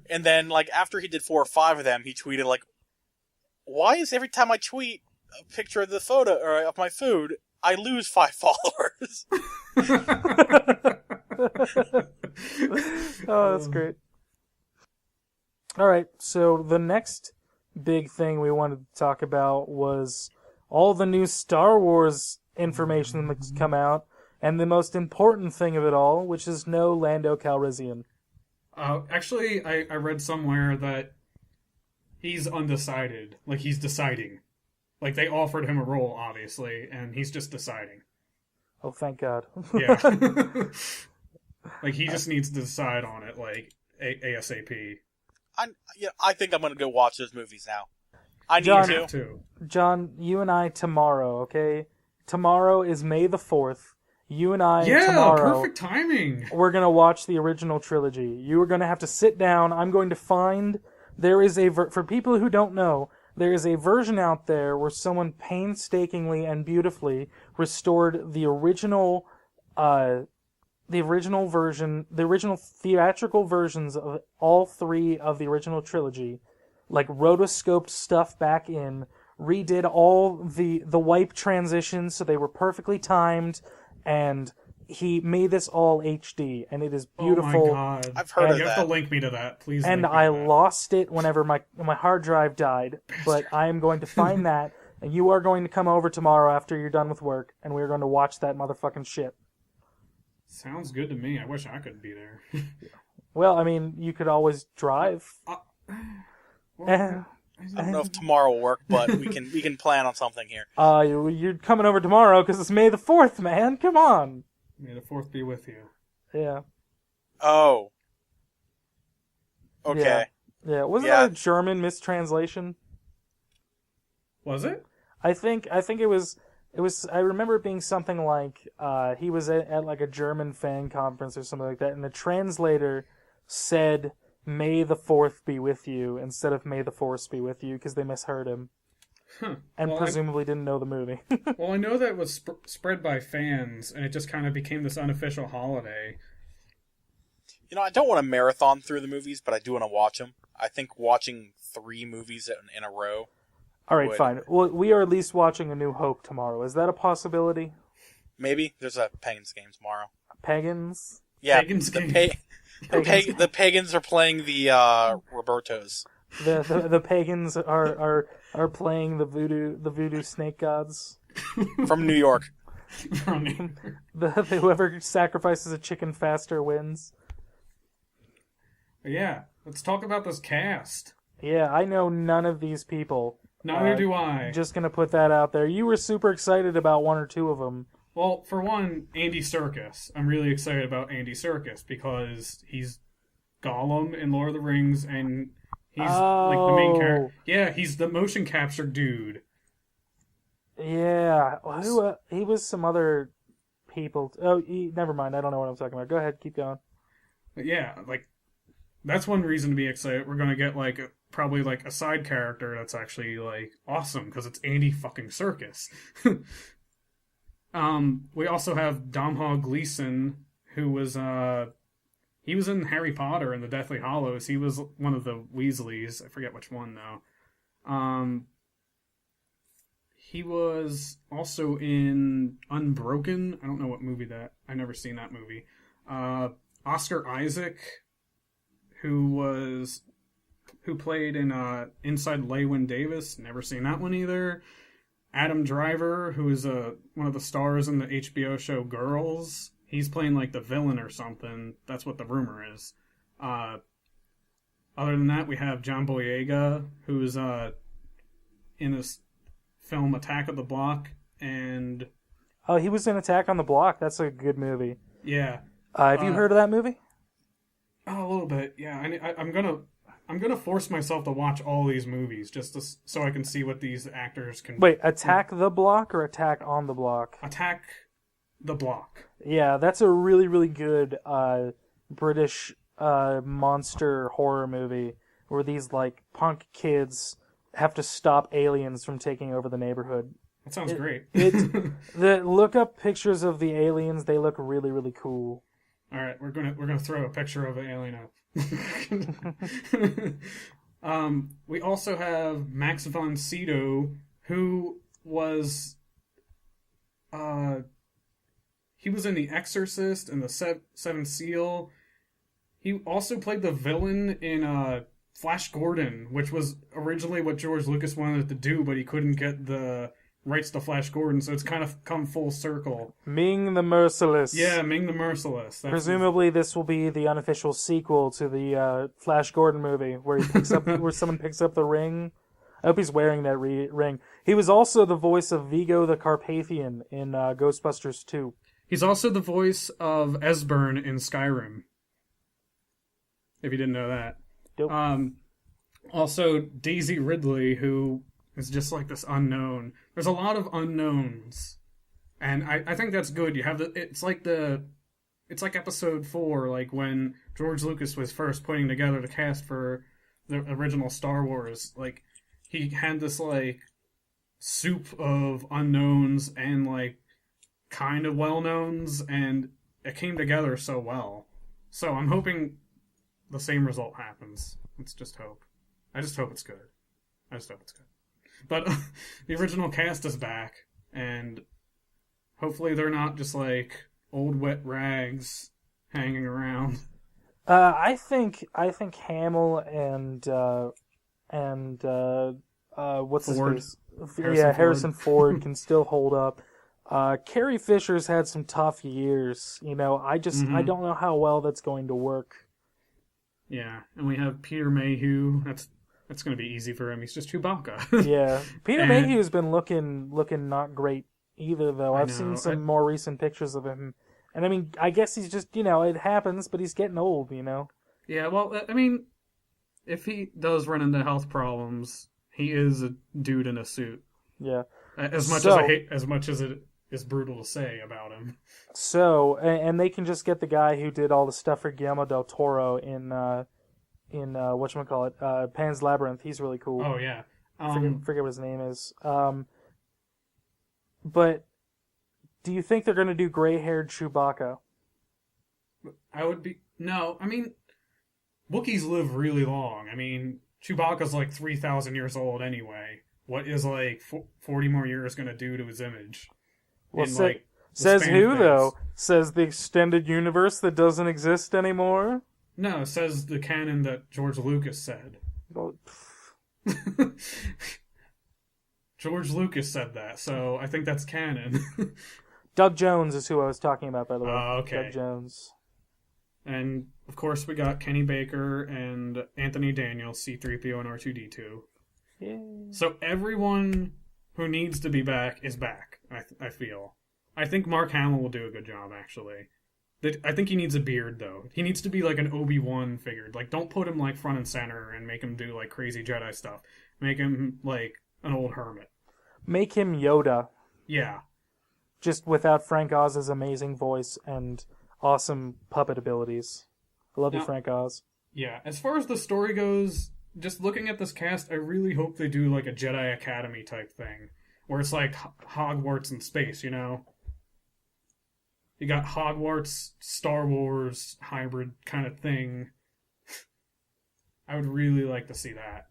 And then after he did 4 or 5 of them, he tweeted why is every time I tweet a picture of the photo or of my food, I lose 5 followers? Oh, that's great. All right, so the next big thing we wanted to talk about was all the new Star Wars information that's come out, and the most important thing of it all, which is no Lando Calrissian. Actually, I read somewhere that he's undecided. He's deciding. They offered him a role, obviously, and he's just deciding. Oh, thank God. Yeah. He just needs to decide on it, ASAP. I think I'm going to go watch those movies now. I need to. John, you and I tomorrow, okay? Tomorrow is May the 4th. You and I tomorrow. Perfect timing. We're going to watch the original trilogy. You are going to have to sit down. I'm going to find... There is for people who don't know, there is a version out there where someone painstakingly and beautifully restored the original theatrical versions of all 3 of the original trilogy, rotoscoped stuff back in, redid all the wipe transitions so they were perfectly timed, and he made this all HD, and it is beautiful. Oh my God. I've heard of that. You have to link me to that, please. And I lost it whenever my hard drive died, but I am going to find that, and you are going to come over tomorrow after you're done with work, and we're going to watch that motherfucking shit. Sounds good to me. I wish I could be there. Well, I mean, you could always drive. I don't know if tomorrow will work, but we can plan on something here. You're coming over tomorrow because it's May the 4th, man. Come on. May the 4th be with you. Yeah. Oh. Okay. Yeah. Wasn't that a German mistranslation? Was it? I think it was I remember it being something like he was at like a German fan conference or something like that, and the translator said, "May the Fourth be with you," instead of "May the Force be with you," because they misheard him. Huh. And presumably didn't know the movie. Well, I know that it was spread by fans, and it just kind of became this unofficial holiday. I don't want to marathon through the movies, but I do want to watch them. I think watching 3 movies in a row. All right, fine. Well, we are at least watching A New Hope tomorrow. Is that a possibility? Maybe. There's a Pagans game tomorrow. Pagans? Yeah, Pagans game. The Pagans are playing the Robertos. The Pagans are playing the voodoo snake gods. From New York. Whoever sacrifices a chicken faster wins. Yeah, let's talk about this cast. Yeah, I know none of these people. Neither do I. Just gonna put that out there. You were super excited about 1 or 2 of them. Well, for one, Andy Serkis. I'm really excited about Andy Serkis because he's Gollum in Lord of the Rings, and he's like the main character. Yeah, he's the motion capture dude. Yeah, he was some other people. Never mind. I don't know what I'm talking about. Go ahead, keep going. But yeah, like that's one reason to be excited. We're gonna get probably a side character that's actually awesome because it's Andy fucking Serkis. We also have Domhnall Gleeson, who was he was in Harry Potter and the Deathly Hallows. He was one of the Weasleys. I forget which one though. He was also in Unbroken. I don't know what movie that. I've never seen that movie. Oscar Isaac, who played in Inside Llewyn Davis. Never seen that one either. Adam Driver, who is one of the stars in the HBO show Girls. He's playing the villain or something. That's what the rumor is. Other than that, we have John Boyega, who's in this film Attack of the Block, and he was in Attack on the Block. That's a good movie. Yeah. Have you heard of that movie? Oh, a little bit. Yeah, I'm gonna force myself to watch all these movies so I can see what these actors can. Wait, Attack the Block or Attack on the Block? Attack the Block. Yeah, that's a really, really good British monster horror movie where these punk kids have to stop aliens from taking over the neighborhood. That sounds great. Look up pictures of the aliens. They look really, really cool. All right, we're gonna throw a picture of an alien up. We also have Max von Sydow, who was he was in The Exorcist and the Seventh Seal. He also played the villain in Flash Gordon, which was originally what George Lucas wanted to do, but he couldn't get the rights to Flash Gordon, so it's kind of come full circle. Ming the Merciless. Yeah, Ming the Merciless. Presumably, this will be the unofficial sequel to the Flash Gordon movie, where where someone picks up the ring. I hope he's wearing that ring. He was also the voice of Vigo the Carpathian in Ghostbusters 2. He's also the voice of Esbern in Skyrim. If you didn't know that. Dope. Also, Daisy Ridley, who is just this unknown. There's a lot of unknowns, and I think that's good. You have it's like episode 4, when George Lucas was first putting together the cast for the original Star Wars. He had this soup of unknowns and kind of well-knowns, and it came together so well. So I'm hoping the same result happens. Let's just hope. I just hope it's good. But the original cast is back, and hopefully they're not just old wet rags hanging around. I think Hamill and what's Ford. his face? Harrison Ford can still hold up. Carrie Fisher's had some tough years. I don't know how well that's going to work. Yeah, and we have Peter Mayhew. That's going to be easy for him. He's just Chewbacca. Yeah, Peter Mayhew's been looking not great either, though. I've seen some more recent pictures of him, and I guess he's just it happens, but he's getting old, Yeah, well, if he does run into health problems, he is a dude in a suit. Yeah. As much as it is brutal to say about him. So, and they can just get the guy who did all the stuff for Guillermo del Toro in whatchamacallit, Pan's Labyrinth. He's really cool. Oh yeah. Forget what his name is. But do you think they're going to do gray-haired Chewbacca? No, I mean, Wookiees live really long. I mean, Chewbacca's like 3,000 years old anyway. What is like 40 more years going to do to his image? Well, says who, though? Says the extended universe that doesn't exist anymore? No, it says the canon that George Lucas said. Well, George Lucas said that, so I think that's canon. Doug Jones is who I was talking about, by the way. Okay. Doug Jones. And, of course, we got Kenny Baker and Anthony Daniels, C-3PO and R2-D2. Yeah. So everyone who needs to be back is back, I feel. I think Mark Hamill will do a good job, actually. I think he needs a beard, though. He needs to be like an Obi-Wan figure. Like, don't put him, like, front and center and make him do, like, crazy Jedi stuff. Make him, like, an old hermit. Make him Yoda. Yeah. Just without Frank Oz's amazing voice and awesome puppet abilities. I love you, Frank Oz. Yeah. As far as the story goes, just looking at this cast, I really hope they do, like, a Jedi Academy type thing. Where it's like Hogwarts in space, you know? You got Hogwarts, Star Wars hybrid kind of thing. I would really like to see that.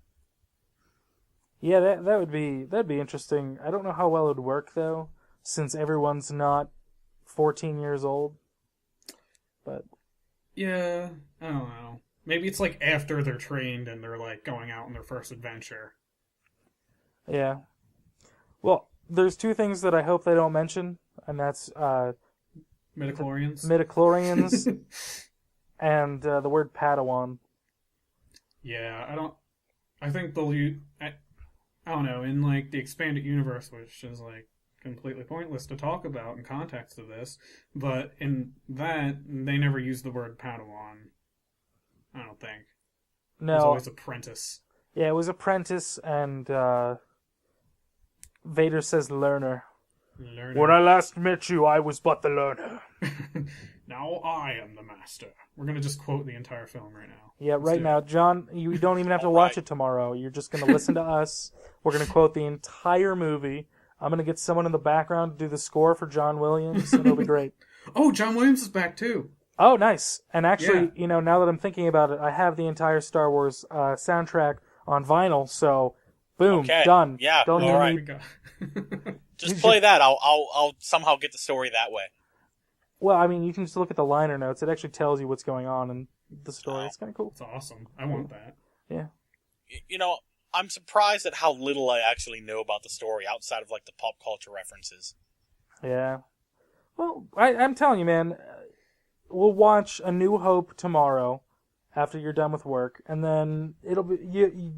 Yeah, that'd be interesting. I don't know how well it would work though, since everyone's not 14 years old. But yeah, I don't know. Maybe it's like after they're trained and they're like going out on their first adventure. Yeah. Well, there's two things that I hope they don't mention, and that's midichlorians and the word Padawan. Yeah, I think they'll use... I don't know, in like the expanded universe, which is like completely pointless to talk about in context of this, but in that, they never use the word Padawan. I don't think. No. It was always apprentice. Yeah, it was apprentice, and Vader says learner. When I last met you, I was but the learner. Now I am the master. We're going to just quote the entire film right now. Yeah, right now. John, you don't even have to watch it tomorrow. You're just going to listen to us. We're going to quote the entire movie. I'm going to get someone in the background to do the score for John Williams, and it'll be great. Oh, John Williams is back too. Oh, nice. And actually, now that I'm thinking about it, I have the entire Star Wars soundtrack on vinyl, so boom, done. Yeah, don't all right. Just play that. I'll somehow get the story that way. Well, I mean, you can just look at the liner notes. It actually tells you what's going on in the story. It's kind of cool. It's awesome. I want that. Yeah. You know, I'm surprised at how little I actually know about the story outside of like the pop culture references. Yeah. Well, I'm telling you, man, we'll watch A New Hope tomorrow after you're done with work, and then it'll be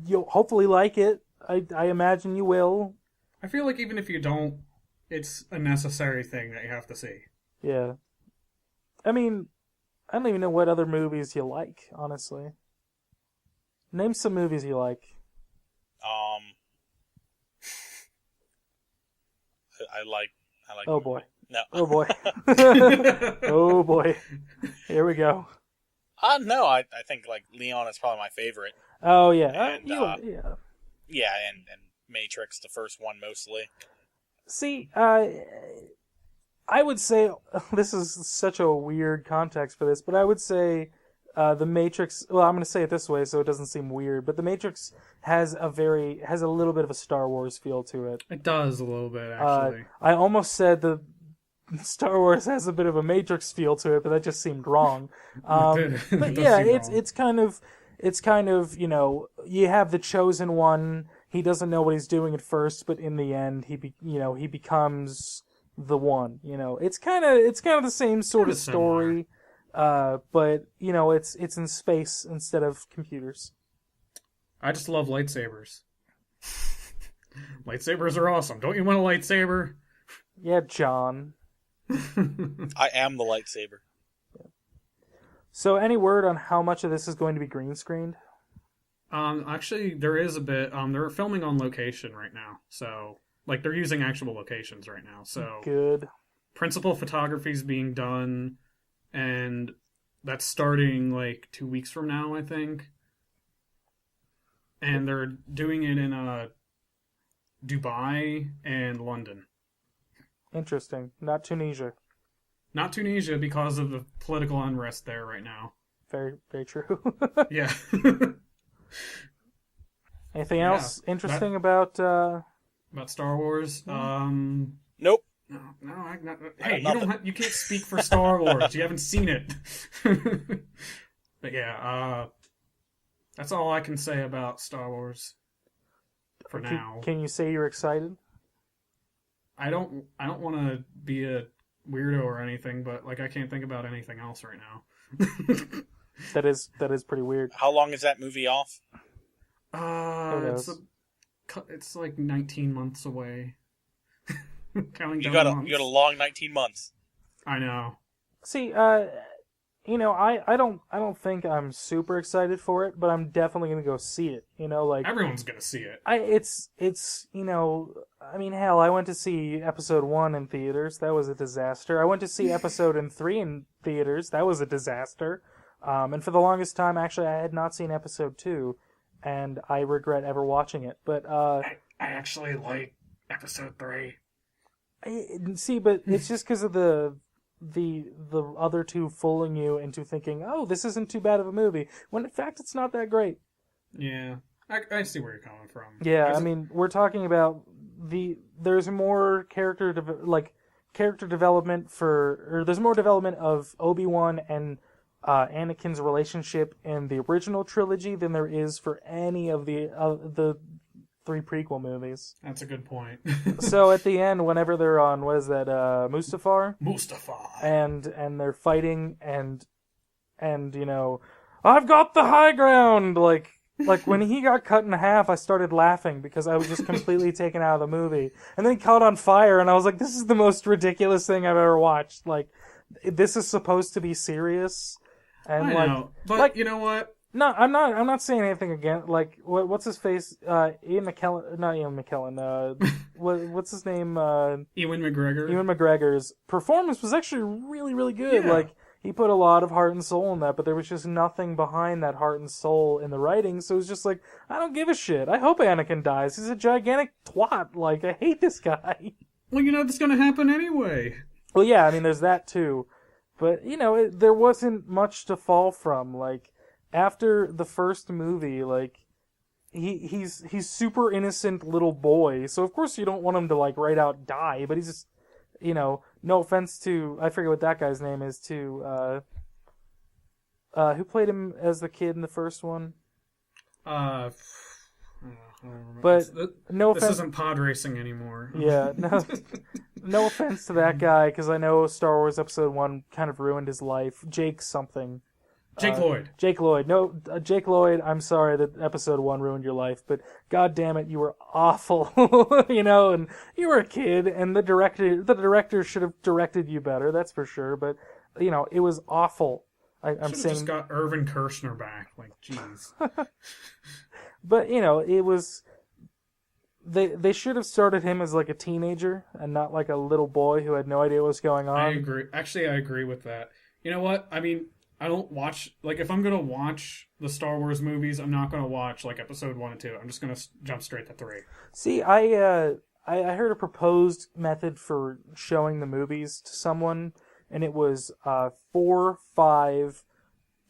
you'll hopefully like it. I imagine you will. I feel like even if you don't, it's a necessary thing that you have to see. Yeah. I mean, I don't even know what other movies you like, honestly. Name some movies you like. I like. Oh boy. No. Oh boy. Oh boy. Here we go. No, I think like Leon is probably my favorite. Oh yeah. And, yeah. Yeah, and Matrix, the first one mostly. See, I would say this is such a weird context for this, but I would say the Matrix. Well, I'm going to say it this way so it doesn't seem weird, but the Matrix has a little bit of a Star Wars feel to it. It does a little bit, actually. I almost said the Star Wars has a bit of a Matrix feel to it, but that just seemed wrong. But yeah, it's kind of you have the chosen one. He doesn't know what he's doing at first, but in the end, he becomes the one. It's kind of the same sort of story, but it's in space instead of computers. I just love lightsabers. Lightsabers are awesome. Don't you want a lightsaber? Yeah, John. I am the lightsaber. So, any word on how much of this is going to be green screened? Actually, there is a bit. They're filming on location right now, so like they're using actual locations right now. So Good. principal photography is being done, and that's starting like 2 weeks from now, I think. And they're doing it in Dubai and London. Interesting. Not Tunisia. Not Tunisia because of the political unrest there right now. Very, very true. Yeah. Anything else interesting about... About Star Wars? Nope. No. Hey, you can't speak for Star Wars. You haven't seen it. But yeah, that's all I can say about Star Wars for now. Can you say you're excited? I don't want to be a weirdo or anything, but like I can't think about anything else right now. That is pretty weird. How long is that movie off? It's like 19 months away. Counting You down got months. a long 19 months. I know. See, I don't think I'm super excited for it, but I'm definitely gonna go see it. Everyone's gonna see it. Hell, I went to see episode 1 in theaters. That was a disaster. I went to see episode 3 in theaters. That was a disaster. And for the longest time, actually, I had not seen episode 2, and I regret ever watching it. But I actually like episode 3. See, but it's just because of the other two fooling you into thinking, oh, this isn't too bad of a movie, when in fact it's not that great. Yeah, I see where you're coming from. Yeah, we're talking about there's more character development there's more development of Obi-Wan and Anakin's relationship in the original trilogy than there is for any of the 3 prequel movies. That's a good point. So at the end, whenever they're on, what is that, Mustafar, and they're fighting, and I've got the high ground. Like when he got cut in half, I started laughing because I was just completely taken out of the movie. And then he caught on fire, and I was like, this is the most ridiculous thing I've ever watched. Like, this is supposed to be serious, and I know, but you know what? No, I'm not saying anything again. Like, what's his face? Ian McKellen. Not Ian McKellen. What's his name? Ewan McGregor. Ewan McGregor's performance was actually really, really good. Yeah. Like, he put a lot of heart and soul in that, but there was just nothing behind that heart and soul in the writing. So it was just like, I don't give a shit. I hope Anakin dies. He's a gigantic twat. Like, I hate this guy. Well, that's going to happen anyway. Well, yeah, there's that too. But, there wasn't much to fall from. Like, after the first movie, like, he's super innocent little boy, so of course you don't want him to, like, right out die, but he's just, no offense to, I forget what that guy's name is, too, who played him as the kid in the first one? But, no offense. This isn't pod racing anymore. Yeah, no offense to that guy, because I know Star Wars Episode 1 kind of ruined his life. Jake something. Lloyd. Jake Lloyd. No, Jake Lloyd, I'm sorry that episode 1 ruined your life, but god damn it, you were awful. And you were a kid, and the director should have directed you better, that's for sure, but, it was awful. I'm saying just got Irvin Kershner back, like, jeez. But, it was... They should have started him as, like, a teenager, and not like a little boy who had no idea what was going on. I agree. Actually, I agree with that. You know what? I don't watch, like, if I'm going to watch the Star Wars movies, I'm not going to watch, like, episode 1 and 2. I'm just going to jump straight to 3. See, I heard a proposed method for showing the movies to someone, and it was 4, 5,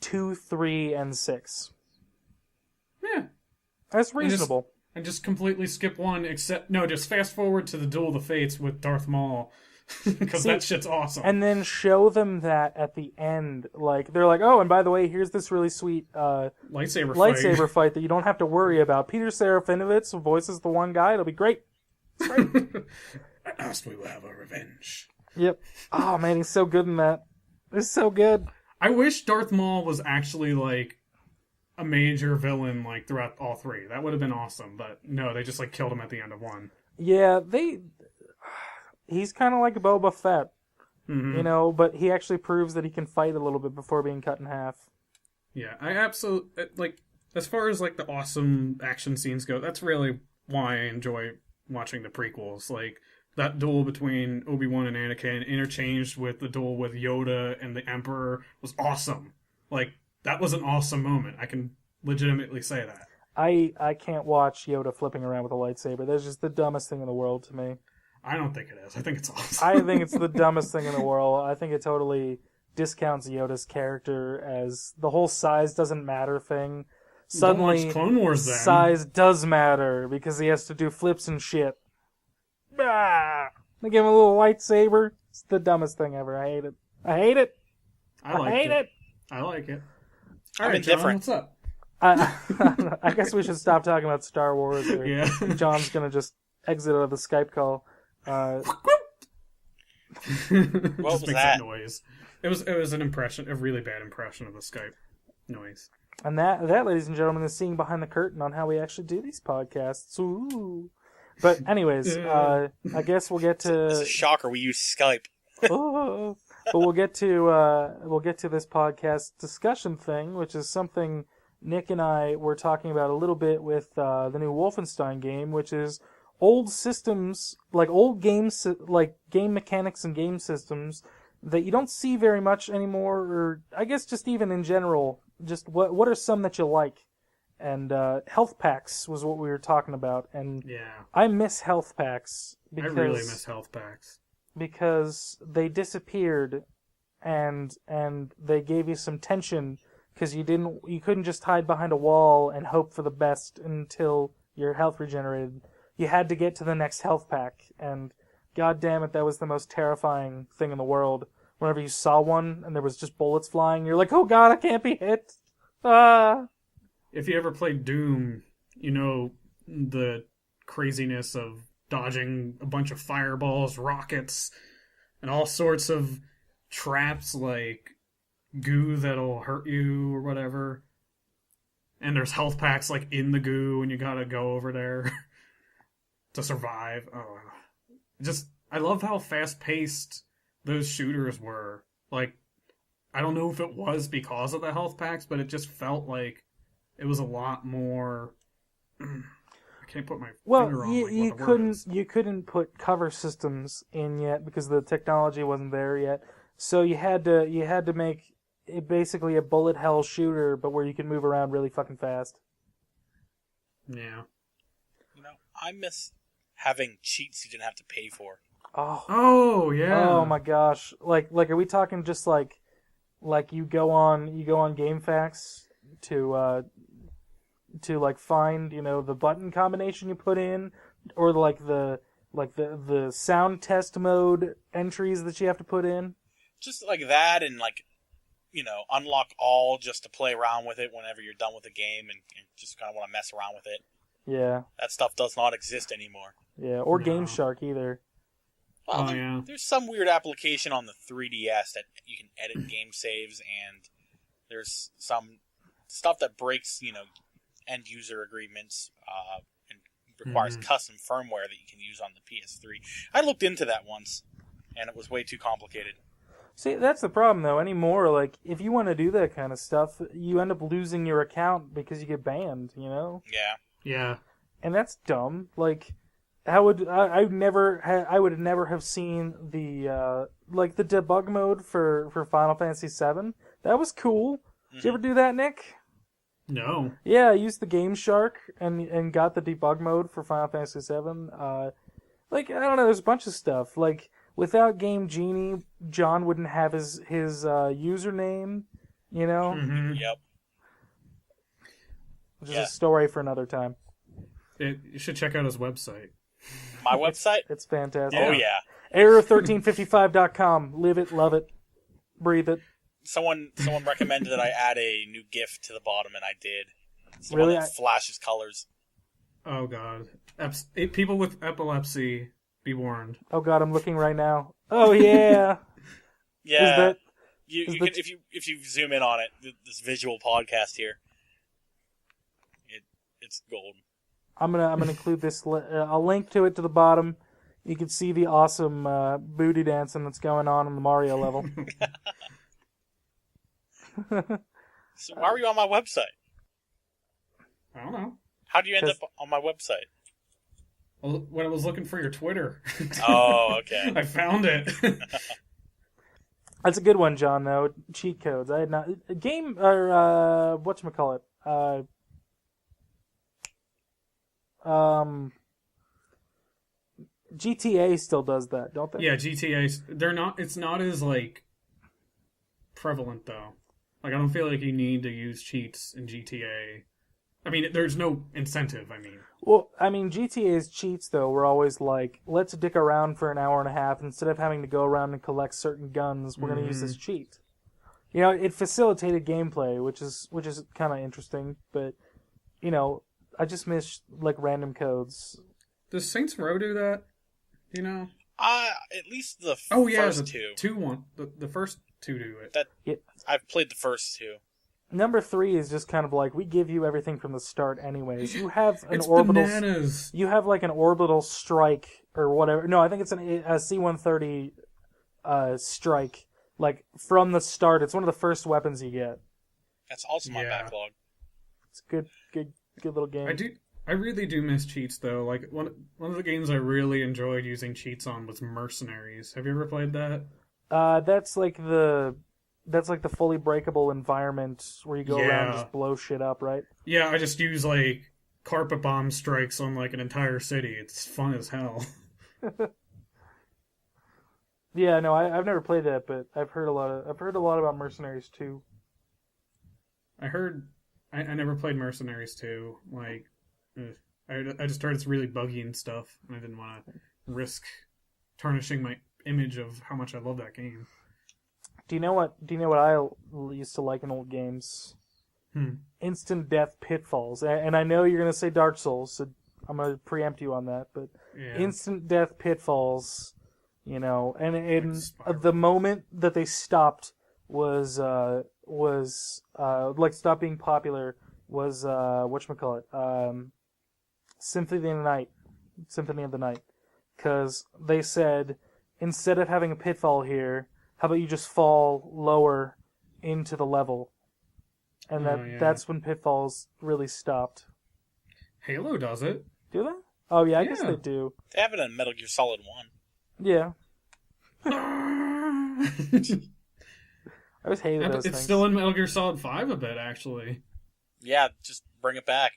2, 3, and 6. Yeah. That's reasonable. And just completely skip 1, just fast forward to the Duel of the Fates with Darth Maul. Because that shit's awesome. And then show them that at the end. Like, they're like, oh, and by the way, here's this really sweet lightsaber fight that you don't have to worry about. Peter Serafinovich voices the one guy. It'll be great. At last we will have a revenge. Yep. Oh, man, he's so good in that. It's so good. I wish Darth Maul was actually, like, a major villain, like, throughout all 3. That would have been awesome. But no, they just, like, killed him at the end of 1. Yeah, he's kind of like Boba Fett, but he actually proves that he can fight a little bit before being cut in half. Yeah, I absolutely, like, as far as, like, the awesome action scenes go, that's really why I enjoy watching the prequels. Like, that duel between Obi-Wan and Anakin interchanged with the duel with Yoda and the Emperor was awesome. Like, that was an awesome moment. I can legitimately say that. I can't watch Yoda flipping around with a lightsaber. That's just the dumbest thing in the world to me. I don't think it is. I think it's awesome. I think it's the dumbest thing in the world. I think it totally discounts Yoda's character as the whole size doesn't matter thing. Suddenly, don't watch Clone Wars, then. Size does matter because he has to do flips and shit. Ah! They give him a little lightsaber. It's the dumbest thing ever. I hate it. I hate it. I hate it. I like it. I'm All right, John, indifferent. what's up? I guess we should stop talking about Star Wars, or Yeah. John's gonna just exit out of the Skype call. What Just was makes that? noise. It was an impression, a really bad impression of the Skype noise. And that, ladies and gentlemen, is seeing behind the curtain on how we actually do these podcasts. Ooh. But anyways, I guess we'll get It's a to. shocker. We use Skype. Oh, but we'll get to this podcast discussion thing, which is something Nick and I were talking about a little bit with the new Wolfenstein game, which is old systems, like old games, like game mechanics and game systems that you don't see very much anymore, or I guess just even in general. Just what are some that you like? And health packs was what we were talking about, and Yeah. I miss health packs because I really miss health packs. because they disappeared, and they gave you some tension because you couldn't just hide behind a wall and hope for the best until your health regenerated. You had to get to the next health pack, and god damn it, that was the most terrifying thing in the world. Whenever you saw one and there was just bullets flying, you're like, oh god, I can't be hit. Ah. If you ever played Doom, you know the craziness of dodging a bunch of fireballs, rockets, and all sorts of traps like goo that'll hurt you or whatever. And there's health packs like in the goo and you gotta go over there to survive. Oh, I love how fast-paced those shooters were. Like, I don't know if it was because of the health packs, but it just felt like it was a lot more. I can't put my finger on you what the word is. you couldn't put cover systems in yet because the technology wasn't there yet. So you had to make it basically a bullet hell shooter, but where you can move around really fucking fast. Yeah. You know, I miss having cheats you didn't have to pay for. Oh yeah. Oh my gosh! Like are we talking just like you go on GameFAQs to like find the button combination you put in, or like the sound test mode entries that you have to put in? Just like that, and like, unlock all just to play around with it whenever you're done with the game and just kind of want to mess around with it. Yeah. That stuff does not exist anymore. Yeah, or No. Game Shark either. Well, yeah. There's some weird application on the 3DS that you can edit game saves, and there's some stuff that breaks, end user agreements and requires custom firmware that you can use on the PS3. I looked into that once, and it was way too complicated. See, that's the problem though. Anymore, like if you want to do that kind of stuff, you end up losing your account because you get banned. Yeah. Yeah. And that's dumb. Like, how would I would never have seen the the debug mode for Final Fantasy VII. That was cool. Did you ever do that, Nick? No. Yeah, I used the Game Shark and got the debug mode for Final Fantasy VII. I don't know, there's a bunch of stuff. Like, without Game Genie, John wouldn't have his username, Mm-hmm. Yep. Which is a story for another time. You should check out his website. My website? It's fantastic. Oh, yeah. Error1355.com. Live it, love it, breathe it. Someone recommended that I add a new GIF to the bottom, and I did. It's the Really? one that flashes colors. Oh god. People with epilepsy, be warned. Oh god, I'm looking right now. Oh yeah. Yeah. Is You that- can, if you zoom in on it, this visual podcast here, it's gold. I'm gonna include this. I'll link to it to the bottom. You can see the awesome booty dancing that's going on in the Mario level. So why are you on my website? I don't know. How do you end up on my website? when I was looking for your Twitter. Oh, okay. I found it. That's a good one, John. Though cheat codes, I had not a game or whatchamacallit. GTA still does that, don't they? Yeah, GTA. They're not. It's not as like prevalent though. Like I don't feel like you need to use cheats in GTA. I mean, there's no incentive. I mean, Well, I mean, GTA's cheats though were always like, let's dick around for an hour and a half instead of having to go around and collect certain guns. We're going to use this cheat. You know, it facilitated gameplay, which is kind of interesting. But you know, I just miss like random codes. does Saints Row do that? You know? At least the first two. The first two do it. I've played the first two. Number 3 is just kind of like, we give you everything from the start anyways. You have an It's orbital... bananas. You have like an orbital strike or whatever. No, I think it's a C-130 strike. Like, from the start. It's one of the first weapons you get. That's also my backlog. It's a good little game. I really do miss cheats though. Like one of the games I really enjoyed using cheats on was Mercenaries. Have you ever played that? That's like the fully breakable environment where you go around and just blow shit up, right? Yeah, I just use like carpet bomb strikes on like an entire city. It's fun as hell. Yeah, no, I've never played that, but I've heard a lot about Mercenaries too. I never played Mercenaries 2. Like, I just heard it's really buggy and stuff, and I didn't want to risk tarnishing my image of how much I love that game. Do you know what I used to like in old games? Instant death pitfalls. And I know you're going to say Dark Souls, so I'm going to preempt you on that, but instant death pitfalls, you know, and the moment that they stopped was like stopped being popular was whatchamacallit, Symphony of the Night, because they said, instead of having a pitfall here, how about you just fall lower into the level? And that's when pitfalls really stopped. Halo does it. Do they? Oh yeah, I guess they do. They have it in Metal Gear Solid 1. Yeah. I always hated those things. It's still in Metal Gear Solid 5 a bit, actually. Yeah, just bring it back.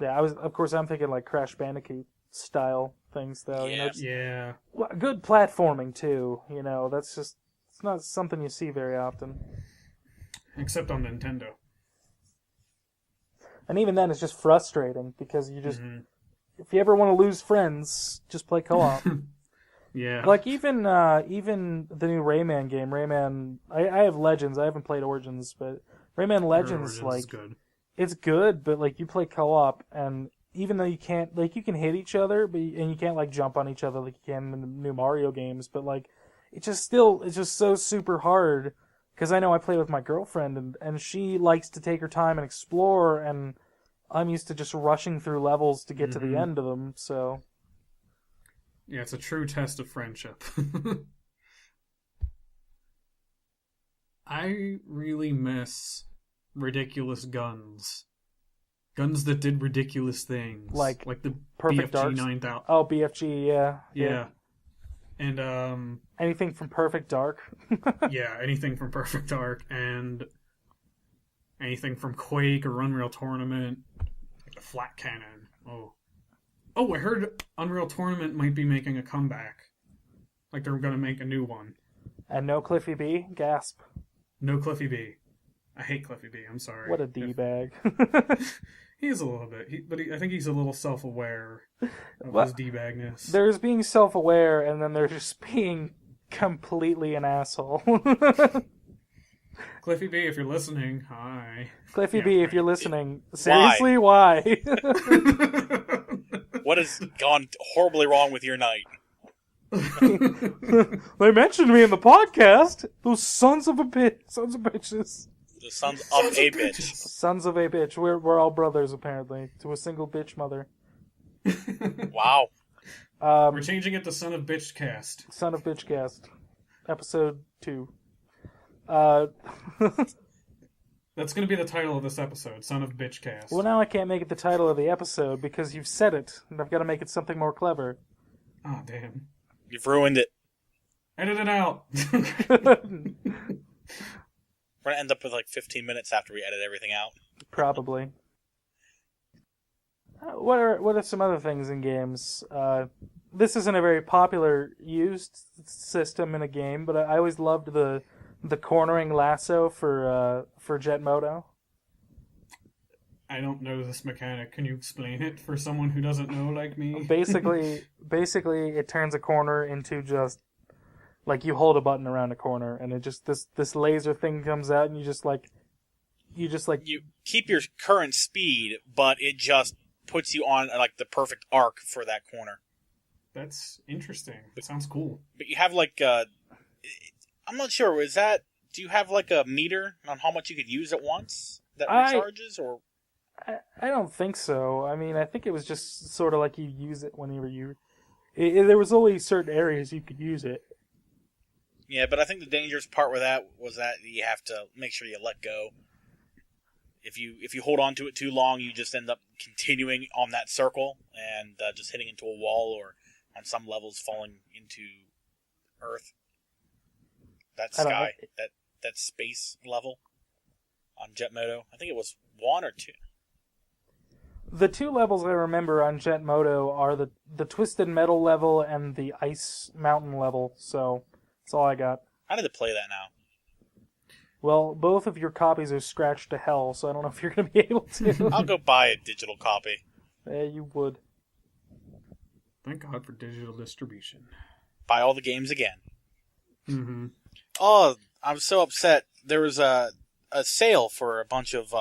Yeah, I'm thinking like Crash Bandicoot style things though. Yeah. You know, good platforming too. You know, it's not something you see very often. Except on Nintendo. And even then, it's just frustrating because you just, if you ever want to lose friends, just play co-op. Yeah. Like even the new Rayman game, Rayman. I have Legends. I haven't played Origins, but Rayman Legends, like, good. It's good, but like you play co-op, and even though you can't, like, you can hit each other, and you can't like jump on each other like you can in the new Mario games, but like it's just so super hard. Because I know I play with my girlfriend, and she likes to take her time and explore, and I'm used to just rushing through levels to get to the end of them. So yeah, it's a true test of friendship. I really miss ridiculous guns. Guns that did ridiculous things. Like the Perfect BFG 9000. Oh, BFG, yeah. Yeah. And, anything from Perfect Dark. Yeah, anything from Perfect Dark, and anything from Quake or Unreal Tournament. Like the Flat Cannon. Oh, I heard Unreal Tournament might be making a comeback. Like they're going to make a new one. And no Cliffy B? Gasp. No Cliffy B. I hate Cliffy B. I'm sorry. What a D-bag. He is a little bit. I think he's a little self-aware of his D-bagness. There's being self-aware, and then there's just being completely an asshole. Cliffy B, if you're listening, hi. Cliffy B, if you're listening, seriously, why? What has gone horribly wrong with your night? They mentioned me in the podcast. Those sons of bitches. The sons of a bitch. Sons of a bitch. We're all brothers, apparently, to a single bitch mother. Wow. We're changing it to Son of Bitch Cast. Son of Bitch Cast. Episode 2. That's going to be the title of this episode, Son of Bitch Cast. Well, now I can't make it the title of the episode because you've said it, and I've got to make it something more clever. Oh, damn. You've ruined it. Edit it out. We're going to end up with like 15 minutes after we edit everything out. Probably. What are some other things in games? This isn't a very popular used system in a game, but I always loved the cornering lasso for Jet Moto. I don't know this mechanic. Can you explain it for someone who doesn't know like me? Basically, it turns a corner into just like you hold a button around a corner, and it just this laser thing comes out, and you keep your current speed, but it just puts you on like the perfect arc for that corner. That's interesting. That sounds cool. But you have like I'm not sure. Do you have like a meter on how much you could use at once that recharges, or? I don't think so. I mean, I think it was just sort of like you use it whenever there was only certain areas you could use it. Yeah, but I think the dangerous part with that was that you have to make sure you let go. If you hold on to it too long, you just end up continuing on that circle and just hitting into a wall, or on some levels falling into Earth. That sky, that space level on Jet Moto. I think it was 1 or 2. The 2 levels I remember on Jet Moto are the Twisted Metal level and the Ice Mountain level, so that's all I got. I need to play that now. Well, both of your copies are scratched to hell, so I don't know if you're going to be able to. I'll go buy a digital copy. Yeah, you would. Thank God for digital distribution. Buy all the games again. Mm-hmm. Oh, I'm so upset. There was a sale for a bunch of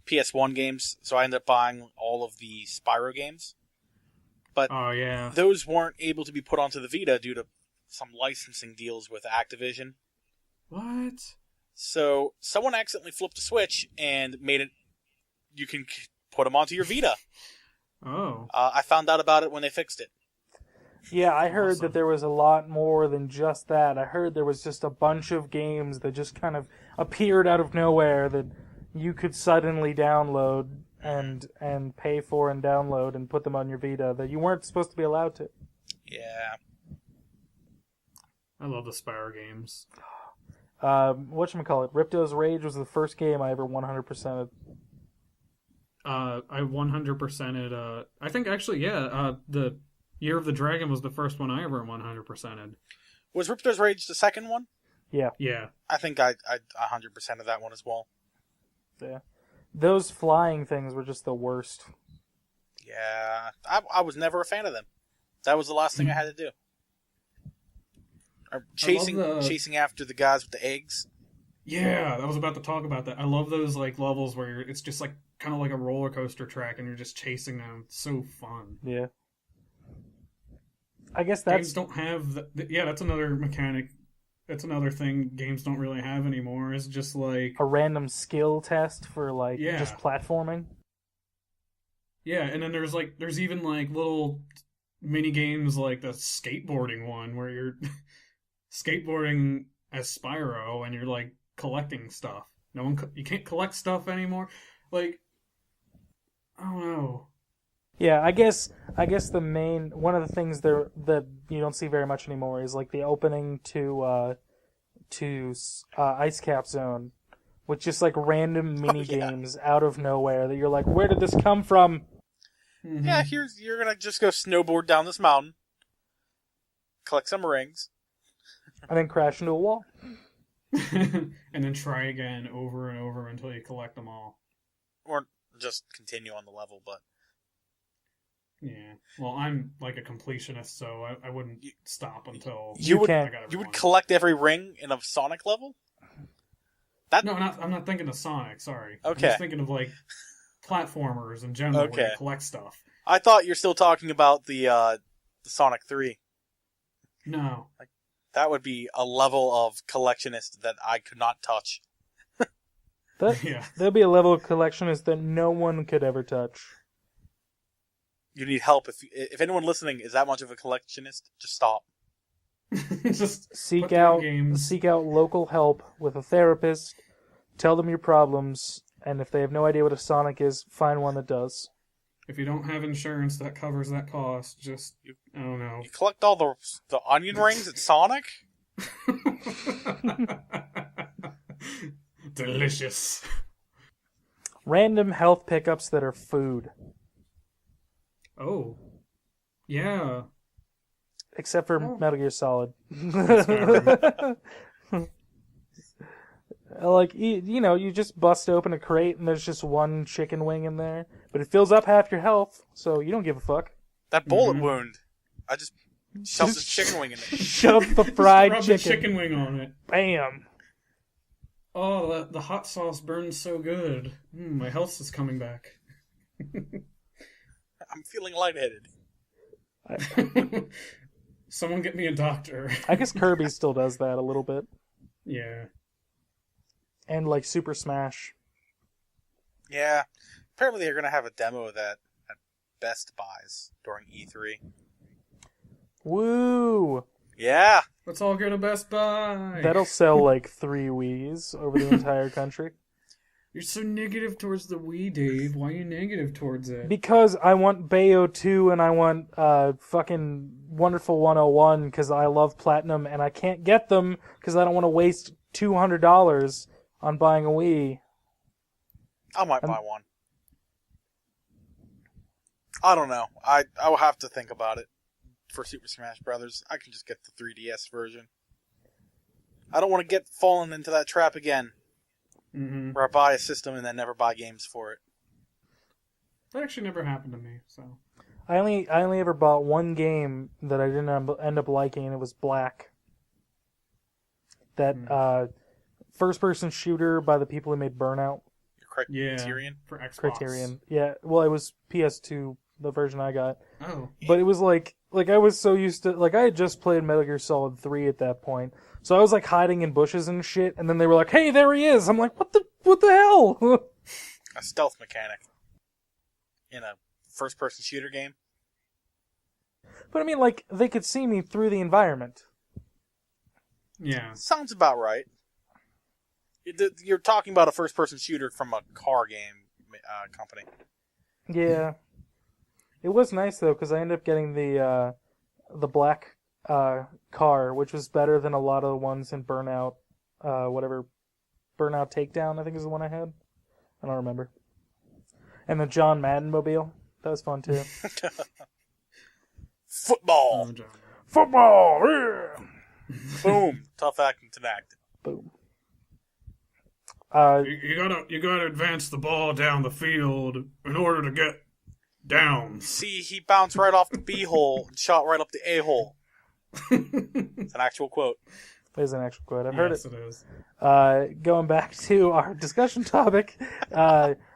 PS1 games, so I ended up buying all of the Spyro games. But those weren't able to be put onto the Vita due to some licensing deals with Activision. What? So someone accidentally flipped a switch and made it. You can put them onto your Vita. Oh. I found out about it when they fixed it. Yeah, I heard that there was a lot more than just that. I heard there was just a bunch of games that just kind of appeared out of nowhere that you could suddenly download and pay for and download and put them on your Vita that you weren't supposed to be allowed to. Yeah. I love the Spyro games. Whatchamacallit, Ripto's Rage was the first game I ever 100%ed. I 100%ed, I think actually, the Year of the Dragon was the first one I ever 100%ed. Was Ripto's Rage the second one? Yeah. Yeah. I think I 100% of that one as well. Yeah. Those flying things were just the worst. Yeah. I was never a fan of them. That was the last thing I had to do. Or chasing after the guys with the eggs. Yeah, I was about to talk about that. I love those like levels where it's just like kind of like a roller coaster track and you're just chasing them. It's so fun. Yeah. I guess that's... Games don't have... that's another mechanic. That's another thing games don't really have anymore. Is just like... a random skill test for like just platforming. Yeah, and then there's even like little mini games like the skateboarding one where you're skateboarding as Spyro and you're like collecting stuff. You can't collect stuff anymore. Like, I don't know. Yeah, I guess the main one of the things there that you don't see very much anymore is like the opening to Ice Cap Zone, with just like random mini games out of nowhere that you're like, where did this come from? Mm-hmm. Yeah, you're gonna just go snowboard down this mountain, collect some rings, and then crash into a wall, and then try again over and over until you collect them all, or just continue on the level, but. Yeah, well, I'm like a completionist, so I wouldn't stop until you would collect every ring in a Sonic level. No, I'm not thinking of Sonic. Sorry, okay. I'm just thinking of like platformers in general where you collect stuff. I thought you're still talking about the Sonic 3. No, like that would be a level of collectionist that I could not touch. There'd be a level of collectionist that no one could ever touch. You need help. If anyone listening is that much of a collectionist, just stop. Just seek out local help with a therapist tell them your problems, and if they have no idea what a Sonic is, find one that does. If you don't have insurance that covers that cost, just, I don't know. You collect all the onion rings at Sonic? Delicious. Random health pickups that are food. Oh. Yeah. Except for Metal Gear Solid. Like, you just bust open a crate and there's just one chicken wing in there. But it fills up half your health, so you don't give a fuck. That bullet wound. I just shoved the chicken wing in it. Shove the fried just chicken. the chicken wing on it. Bam. Oh, the hot sauce burns so good. My health is coming back. I'm feeling lightheaded. Someone get me a doctor. I guess Kirby still does that a little bit. Yeah. And like Super Smash. Yeah. Apparently they're going to have a demo of that at Best Buys during E3. Woo! Yeah. Let's all go to Best Buy. That'll sell like 3 Wiis over the entire country. You're so negative towards the Wii, Dave. Why are you negative towards it? Because I want Bayo 2 and I want fucking Wonderful 101 because I love Platinum and I can't get them because I don't want to waste $200 on buying a Wii. I might buy one. I don't know. I will have to think about it for Super Smash Brothers. I can just get the 3DS version. I don't want to get fallen into that trap again. Mm-hmm. Where I buy a system and then never buy games for it. That actually never happened to me, so. I only ever bought one game that I didn't end up liking, and it was Black. That first-person shooter by the people who made Burnout. Criterion? For Xbox. Criterion. Yeah, well, it was PS2, the version I got. Oh. But it was like I was so used to, like I had just played Metal Gear Solid 3 at that point. So I was like hiding in bushes and shit, and then they were like, "Hey, there he is!" I'm like, "What the hell?" A stealth mechanic in a first-person shooter game. But I mean, like they could see me through the environment. Yeah. Sounds about right. You're talking about a first-person shooter from a car game company. Yeah, it was nice though because I ended up getting the black car, which was better than a lot of the ones in Burnout, Burnout Takedown, I think is the one I had. I don't remember. And the John Madden mobile, that was fun too. Football! Oh, Football! Yeah! Boom! Tough acting to act. Boom. You gotta advance the ball down the field in order to get down. See, he bounced right off the B hole and shot right up the A hole. It's an actual quote. It is an actual quote. I've heard it. Yes, it is. Going back to our discussion topic,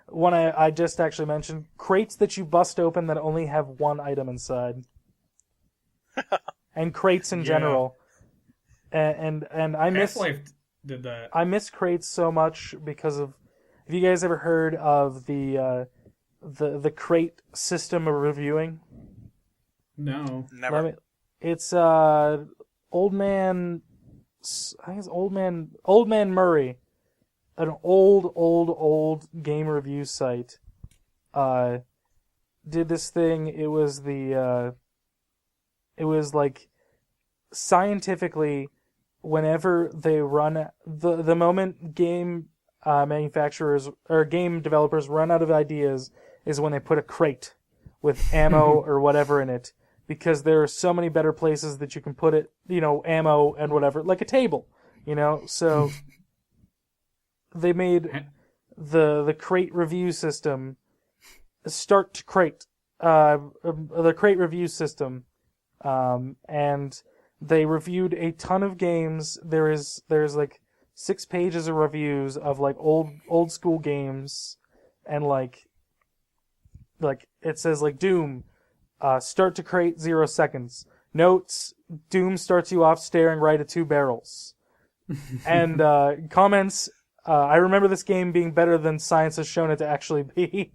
one I just actually mentioned, crates that you bust open that only have one item inside. And crates in general. And I miss... Half-Life did that. I miss crates so much because of... Have you guys ever heard of the crate system of reviewing? No. Never. It's Old Man... I think it's Old Man Murray, an old game review site, did this thing. It was like scientifically, whenever they run the moment game manufacturers or game developers run out of ideas is when they put a crate with ammo or whatever in it. Because there are so many better places that you can put it, ammo and whatever, like a table, So they made the crate review system start to crate, the crate review system, and they reviewed a ton of games. There's like 6 pages of reviews of like old school games, and like it says like Doom. Start to crate 0 seconds. Notes, Doom starts you off staring right at 2 barrels. And comments, I remember this game being better than science has shown it to actually be.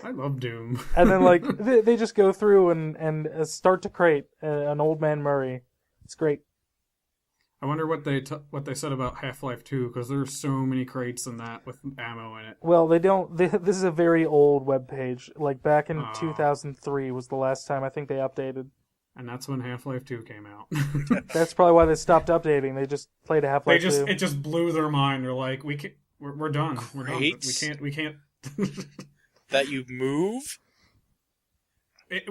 I love Doom. And then like they just go through and start to crate an Old Man Murray. It's great. I wonder what they said about Half-Life 2, because there's so many crates in that with ammo in it. Well, they don't. This is a very old webpage. Like back in 2003 was the last time I think they updated. And that's when Half-Life 2 came out. That's probably why they stopped updating. They just played a Half-Life 2. It just blew their mind. They're like, we're done. Crates? We're done. We can't. That you move?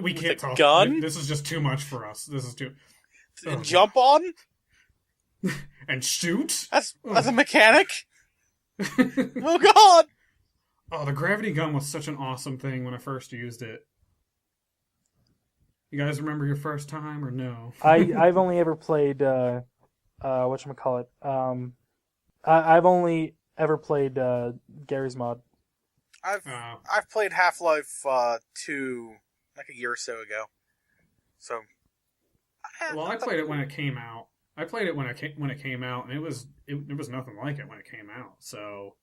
We can't talk. Gun? This is just too much for us. This is too. And jump on? And shoot? As a mechanic? Oh god! Oh, the gravity gun was such an awesome thing when I first used it. You guys remember your first time or no? I've only ever played whatchamacallit. I've only ever played Gary's Mod. I've played Half-Life 2 like a year or so ago. So well, I played it when it came out. I played it when it came out, and it was nothing like it when it came out. So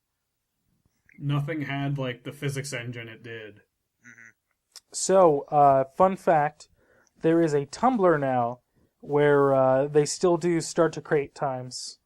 nothing had like the physics engine it did. Mm-hmm. So, fun fact: there is a Tumblr now where they still do start to crate times.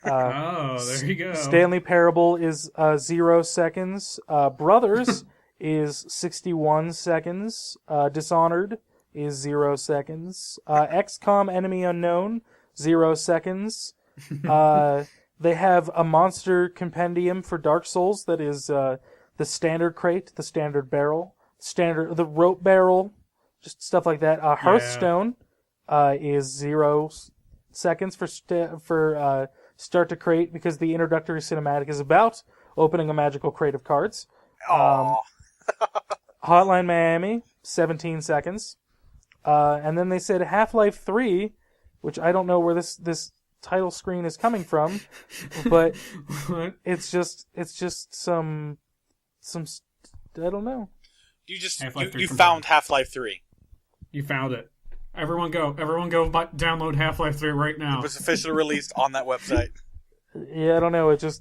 Oh, there you go. Stanley Parable is 0 seconds. Brothers is 61 seconds. Dishonored is 0 seconds. XCOM Enemy Unknown, 0 seconds. They have a monster compendium for Dark Souls that is the standard crate, the standard barrel, the rope barrel, just stuff like that. Hearthstone is 0 seconds for start to crate, because the introductory cinematic is about opening a magical crate of cards. Hotline Miami, 17 seconds. And then they said Half-Life 3, which I don't know where this title screen is coming from, but it's just some I don't know. You found Half-Life 3. You found it. Everyone go download Half-Life 3 right now. It was officially released on that website. Yeah, I don't know. It's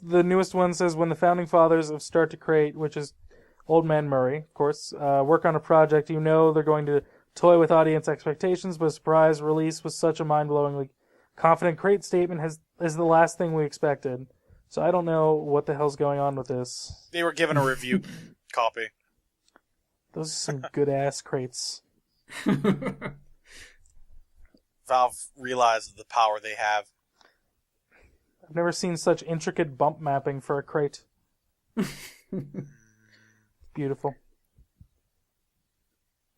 the newest one says when the founding fathers of Start to Crate, which is Old Man Murray, of course, work on a project, they're going to toy with audience expectations, but a surprise release with such a mind-blowingly confident crate statement is the last thing we expected. So I don't know what the hell's going on with this. They were given a review copy. Those are some good-ass crates. Valve realizes the power they have. I've never seen such intricate bump mapping for a crate. Beautiful.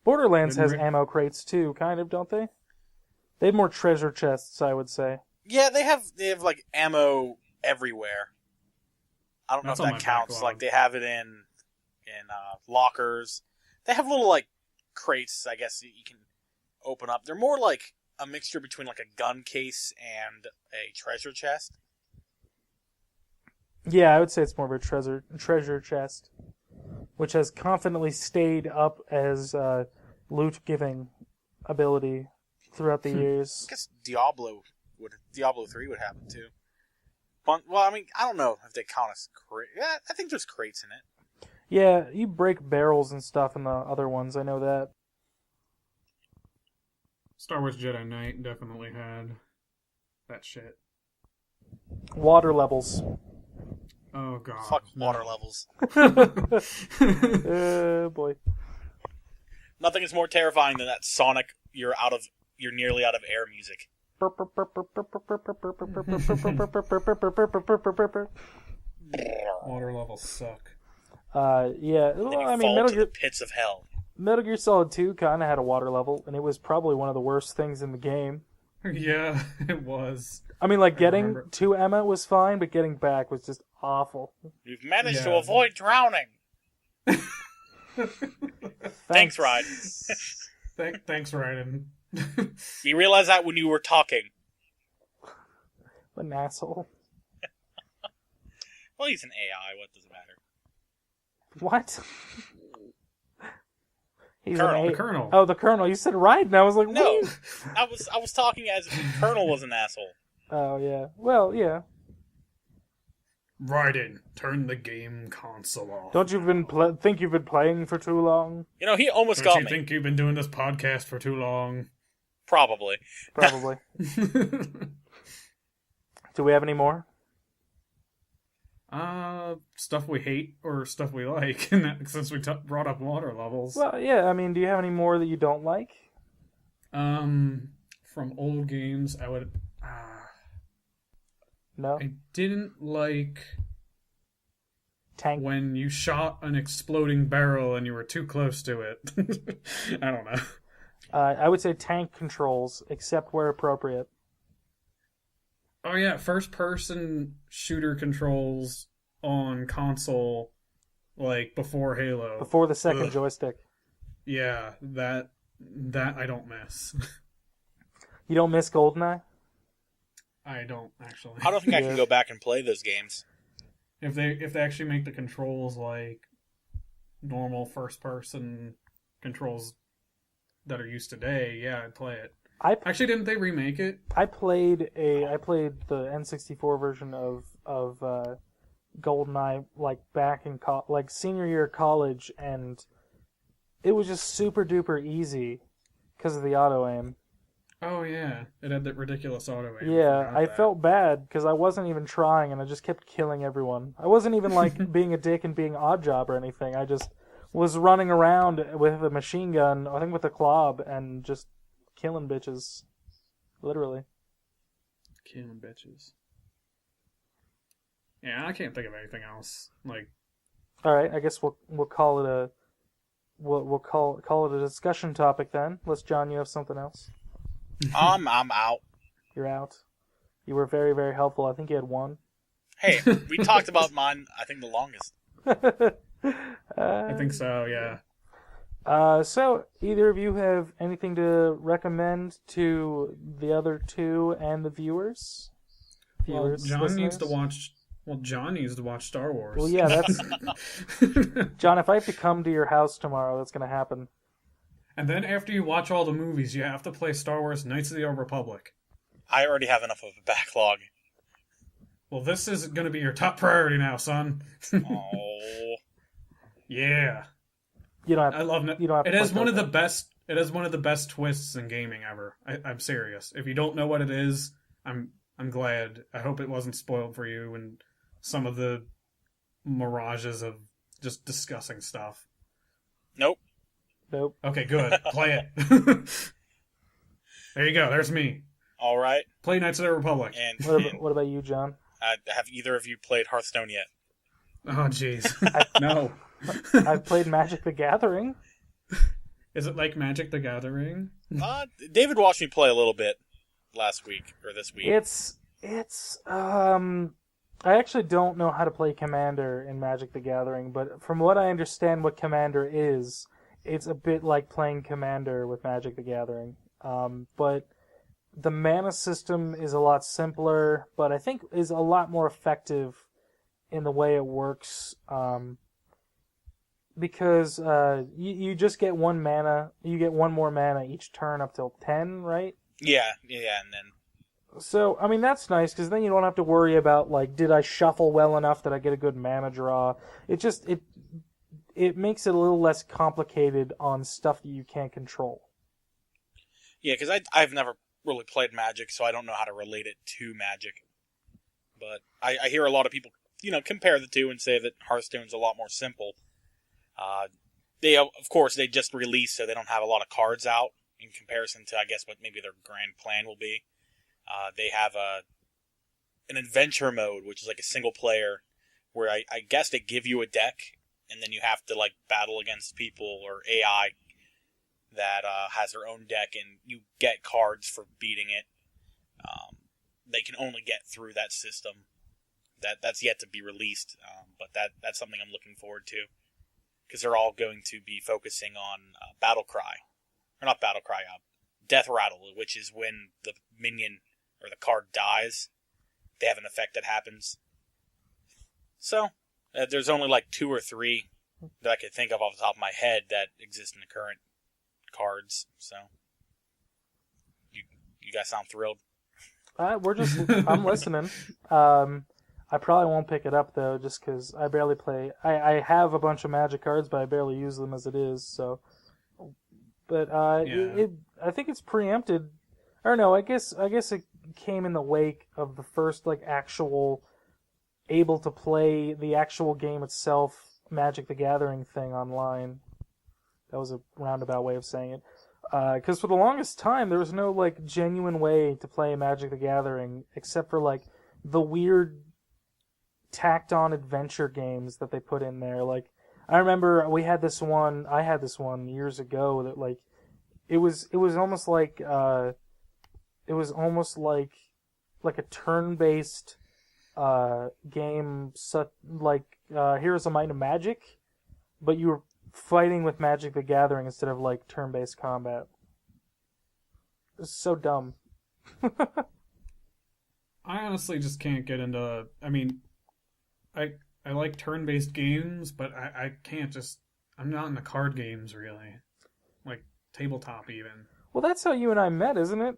Borderlands has ammo crates too, kind of, don't they? They have more treasure chests, I would say. Yeah, they have like ammo everywhere. I don't know if that counts. Backlog. Like they have it in lockers. They have little like crates, I guess, that you can open up. They're more like a mixture between like a gun case and a treasure chest. Yeah, I would say it's more of a treasure chest, which has confidently stayed up as loot-giving ability throughout the years. I guess Diablo 3 would have it too. But, well, I mean, I don't know if they count as crate. Yeah, I think there's crates in it. Yeah, you break barrels and stuff in the other ones. I know that. Star Wars Jedi Knight definitely had that shit. Water levels. Oh god. Fuck water levels. Boy. Nothing is more terrifying than that Sonic, you're nearly out of air music. Water levels suck. Yeah. And then Well, you I mean, fall to the pits of hell. Metal Gear Solid 2 kind of had a water level, and it was probably one of the worst things in the game. Yeah, it was. I mean, like, getting to Emma was fine, but getting back was just awful. You've managed to avoid drowning. Thanks, Ryan. Thanks, Ryan. You realized that when you were talking. What an asshole. Well, he's an AI. What does it matter? What? He's the Colonel. Oh, the Colonel. You said Raiden. I was like, no. what? I was talking as if the Colonel was an asshole. Oh, yeah. Well, yeah. Raiden, turn the game console off. Don't you think you've been playing for too long? You know, he almost Don't got you me. think you've been doing this podcast for too long? Probably. Probably. Do we have any more? Stuff we hate or stuff we like, since we brought up water levels. Well, yeah, I mean, do you have any more that you don't like? From old games, I would... No? I didn't like... Tank. When you shot an exploding barrel and you were too close to it. I don't know. I would say tank controls, except where appropriate. Oh yeah, first-person shooter controls on console, like before Halo. Before the second Ugh. joystick. Yeah, that I don't miss. You don't miss GoldenEye? I don't actually. I don't think I can go back and play those games. If they actually make the controls like normal first-person controls that are used today, yeah, I'd play it. Actually, didn't they remake it? I played the N64 version of GoldenEye like back in like senior year of college, and it was just super duper easy because of the auto aim. Oh yeah, it had that ridiculous auto aim. Yeah, I felt bad because I wasn't even trying, and I just kept killing everyone. I wasn't even like being a dick and being odd job or anything. I just was running around with a machine gun, I think with a club, and just killing bitches. Literally. Killing bitches. Yeah, I can't think of anything else. Like, all right, I guess we'll call it we'll call it a discussion topic then. Unless John, you have something else. I'm out. You're out. You were very, very helpful. I think you had one. Hey, we talked about mine, I think, the longest. I think so, yeah. So, either of you have anything to recommend to the other two and the viewers? John needs to watch Star Wars. Well, yeah, that's... John, if I have to come to your house tomorrow, that's going to happen. And then after you watch all the movies, you have to play Star Wars Knights of the Old Republic. I already have enough of a backlog. Well, this is going to be your top priority now, son. Oh. Yeah. You don't have. I love it. You don't have. It has one of the best. It has one of the best twists in gaming ever. I'm serious. If you don't know what it is, I'm glad. I hope it wasn't spoiled for you and some of the mirages of just discussing stuff. Nope. Okay, good. Play it. There you go. There's me. All right. Play Knights of the Republic. And what about you, John? Have either of you played Hearthstone yet? Oh, jeez. No. I've played Magic the Gathering. Is it like Magic the Gathering? David watched me play a little bit last week or this week. I actually don't know how to play Commander in Magic the Gathering, but from what I understand what Commander is, it's a bit like playing Commander with Magic the Gathering. But the mana system is a lot simpler, but I think is a lot more effective in the way it works. Because you just get one mana, you get one more mana each turn up till 10, right? Yeah, and then... So, I mean, that's nice, because then you don't have to worry about, like, did I shuffle well enough? Did I get a good mana draw? It makes it a little less complicated on stuff that you can't control. Yeah, because I've never really played Magic, so I don't know how to relate it to Magic. But I hear a lot of people, compare the two and say that Hearthstone's a lot more simple. Of course, they just released, so they don't have a lot of cards out in comparison to, I guess, what maybe their grand plan will be. They have an adventure mode, which is like a single player, where I guess they give you a deck, and then you have to like battle against people or AI that has their own deck, and you get cards for beating it. They can only get through that system. That's yet to be released, but that's something I'm looking forward to, because they're all going to be focusing on Death Rattle, which is when the minion or the card dies. They have an effect that happens. So, there's only like 2 or 3 that I could think of off the top of my head that exist in the current cards. So, you guys sound thrilled? I'm listening. I probably won't pick it up, though, just because I barely play. I have a bunch of Magic cards, but I barely use them as it is, so... But I think it's preempted. Or no, I guess came in the wake of the first like actual able to play the actual game itself, Magic the Gathering thing online. That was a roundabout way of saying it. Because for the longest time, there was no like genuine way to play Magic the Gathering except for like the weird tacked-on adventure games that they put in there. Like, I remember I had this one years ago that like it was almost like a turn-based game, Heroes of Might and Magic, but you were fighting with Magic the Gathering instead of like turn-based combat. It's so dumb. I honestly just can't get into. I mean, I like turn-based games, but I can't just. I'm not into card games really, like tabletop even. Well, that's how you and I met, isn't it?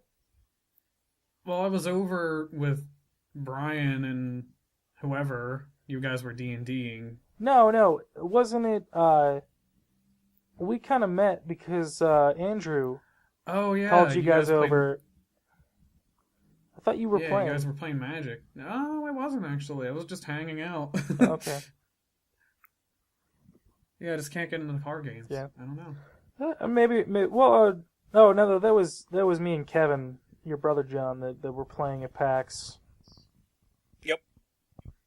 Well, I was over with Brian and whoever you guys were D&Ding. No, wasn't it? We kind of met because Andrew. Oh yeah, called you guys over. I thought you were playing. You guys were playing Magic. No, I wasn't actually. I was just hanging out. Okay. Yeah, I just can't get into the card games. Yeah. I don't know. Maybe. Well, no, that was me and Kevin, your brother John, that were playing at PAX.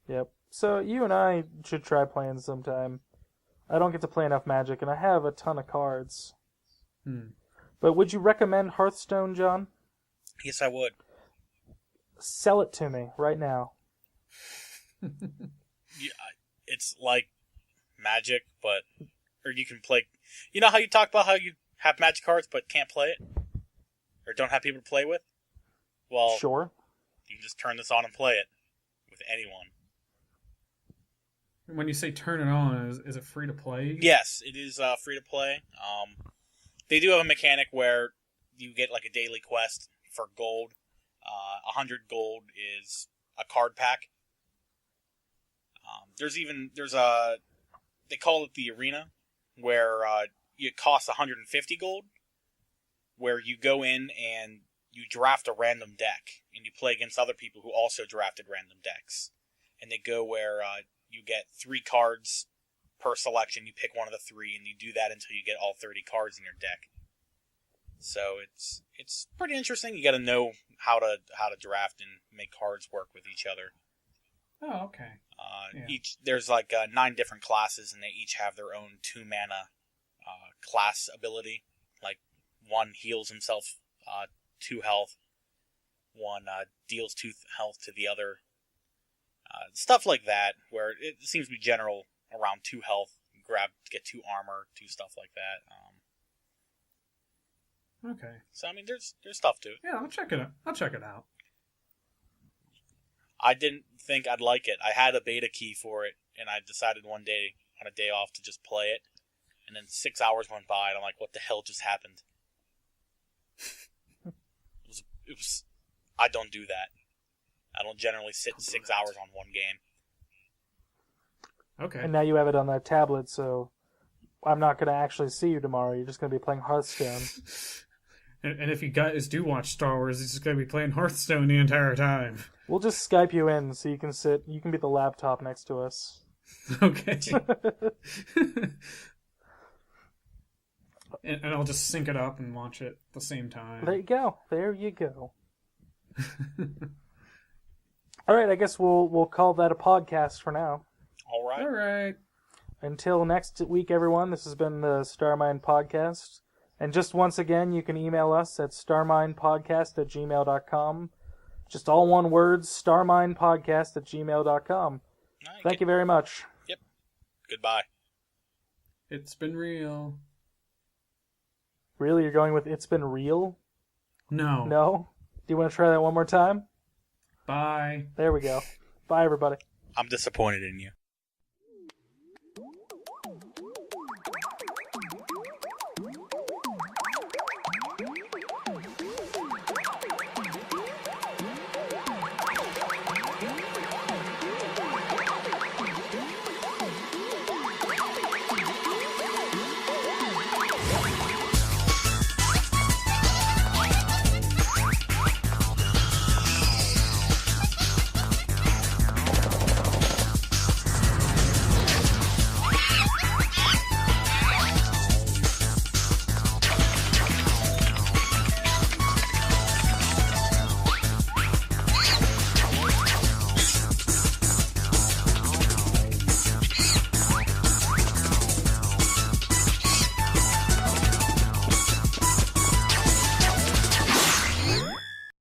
Yep. So you and I should try playing sometime. I don't get to play enough Magic, and I have a ton of cards. But would you recommend Hearthstone, John? Yes, I would. Sell it to me right now. Yeah, it's like Magic, or you can play. You know how you talk about how you have Magic cards but can't play it, or don't have people to play with? Well, sure. You can just turn this on and play it with anyone. When you say turn it on, is it free to play? Yes, it is free to play. They do have a mechanic where you get like a daily quest for gold. 100 gold is a card pack. They call it the arena, where it costs 150 gold, where you go in and you draft a random deck, and you play against other people who also drafted random decks. And they go where you get 3 cards per selection. You pick one of the 3, and you do that until you get all 30 cards in your deck. So it's pretty interesting. You got to know how to draft and make cards work with each other. Oh, okay. Yeah. There's like 9 different classes, and they each have their own 2 mana class ability. Like one heals himself 2 health, one deals 2 health to the other. Stuff like that, where it seems to be general around 2 health. Get 2 armor, 2 stuff like that. Okay. So I mean, there's stuff to it. Yeah, I'll check it out. I didn't think I'd like it. I had a beta key for it, and I decided one day on a day off to just play it. And then 6 hours went by, and I'm like, "What the hell just happened?" It was. I don't do that. I don't generally sit 6 hours on one game. Okay. And now you have it on that tablet, so I'm not going to actually see you tomorrow. You're just going to be playing Hearthstone. And if you guys do watch Star Wars, he's just going to be playing Hearthstone the entire time. We'll just Skype you in so you can be the laptop next to us. Okay. and I'll just sync it up and watch it at the same time. There you go. All right, I guess we'll call that a podcast for now. All right. Until next week, everyone, this has been the Starmine Podcast. And just once again, you can email us at starminepodcast@gmail.com. Just all one word, starminepodcast@gmail.com. Thank you very much. Yep. Goodbye. It's been real. Really? You're going with it's been real? No. No? Do you want to try that one more time? Bye. There we go. Bye, everybody. I'm disappointed in you.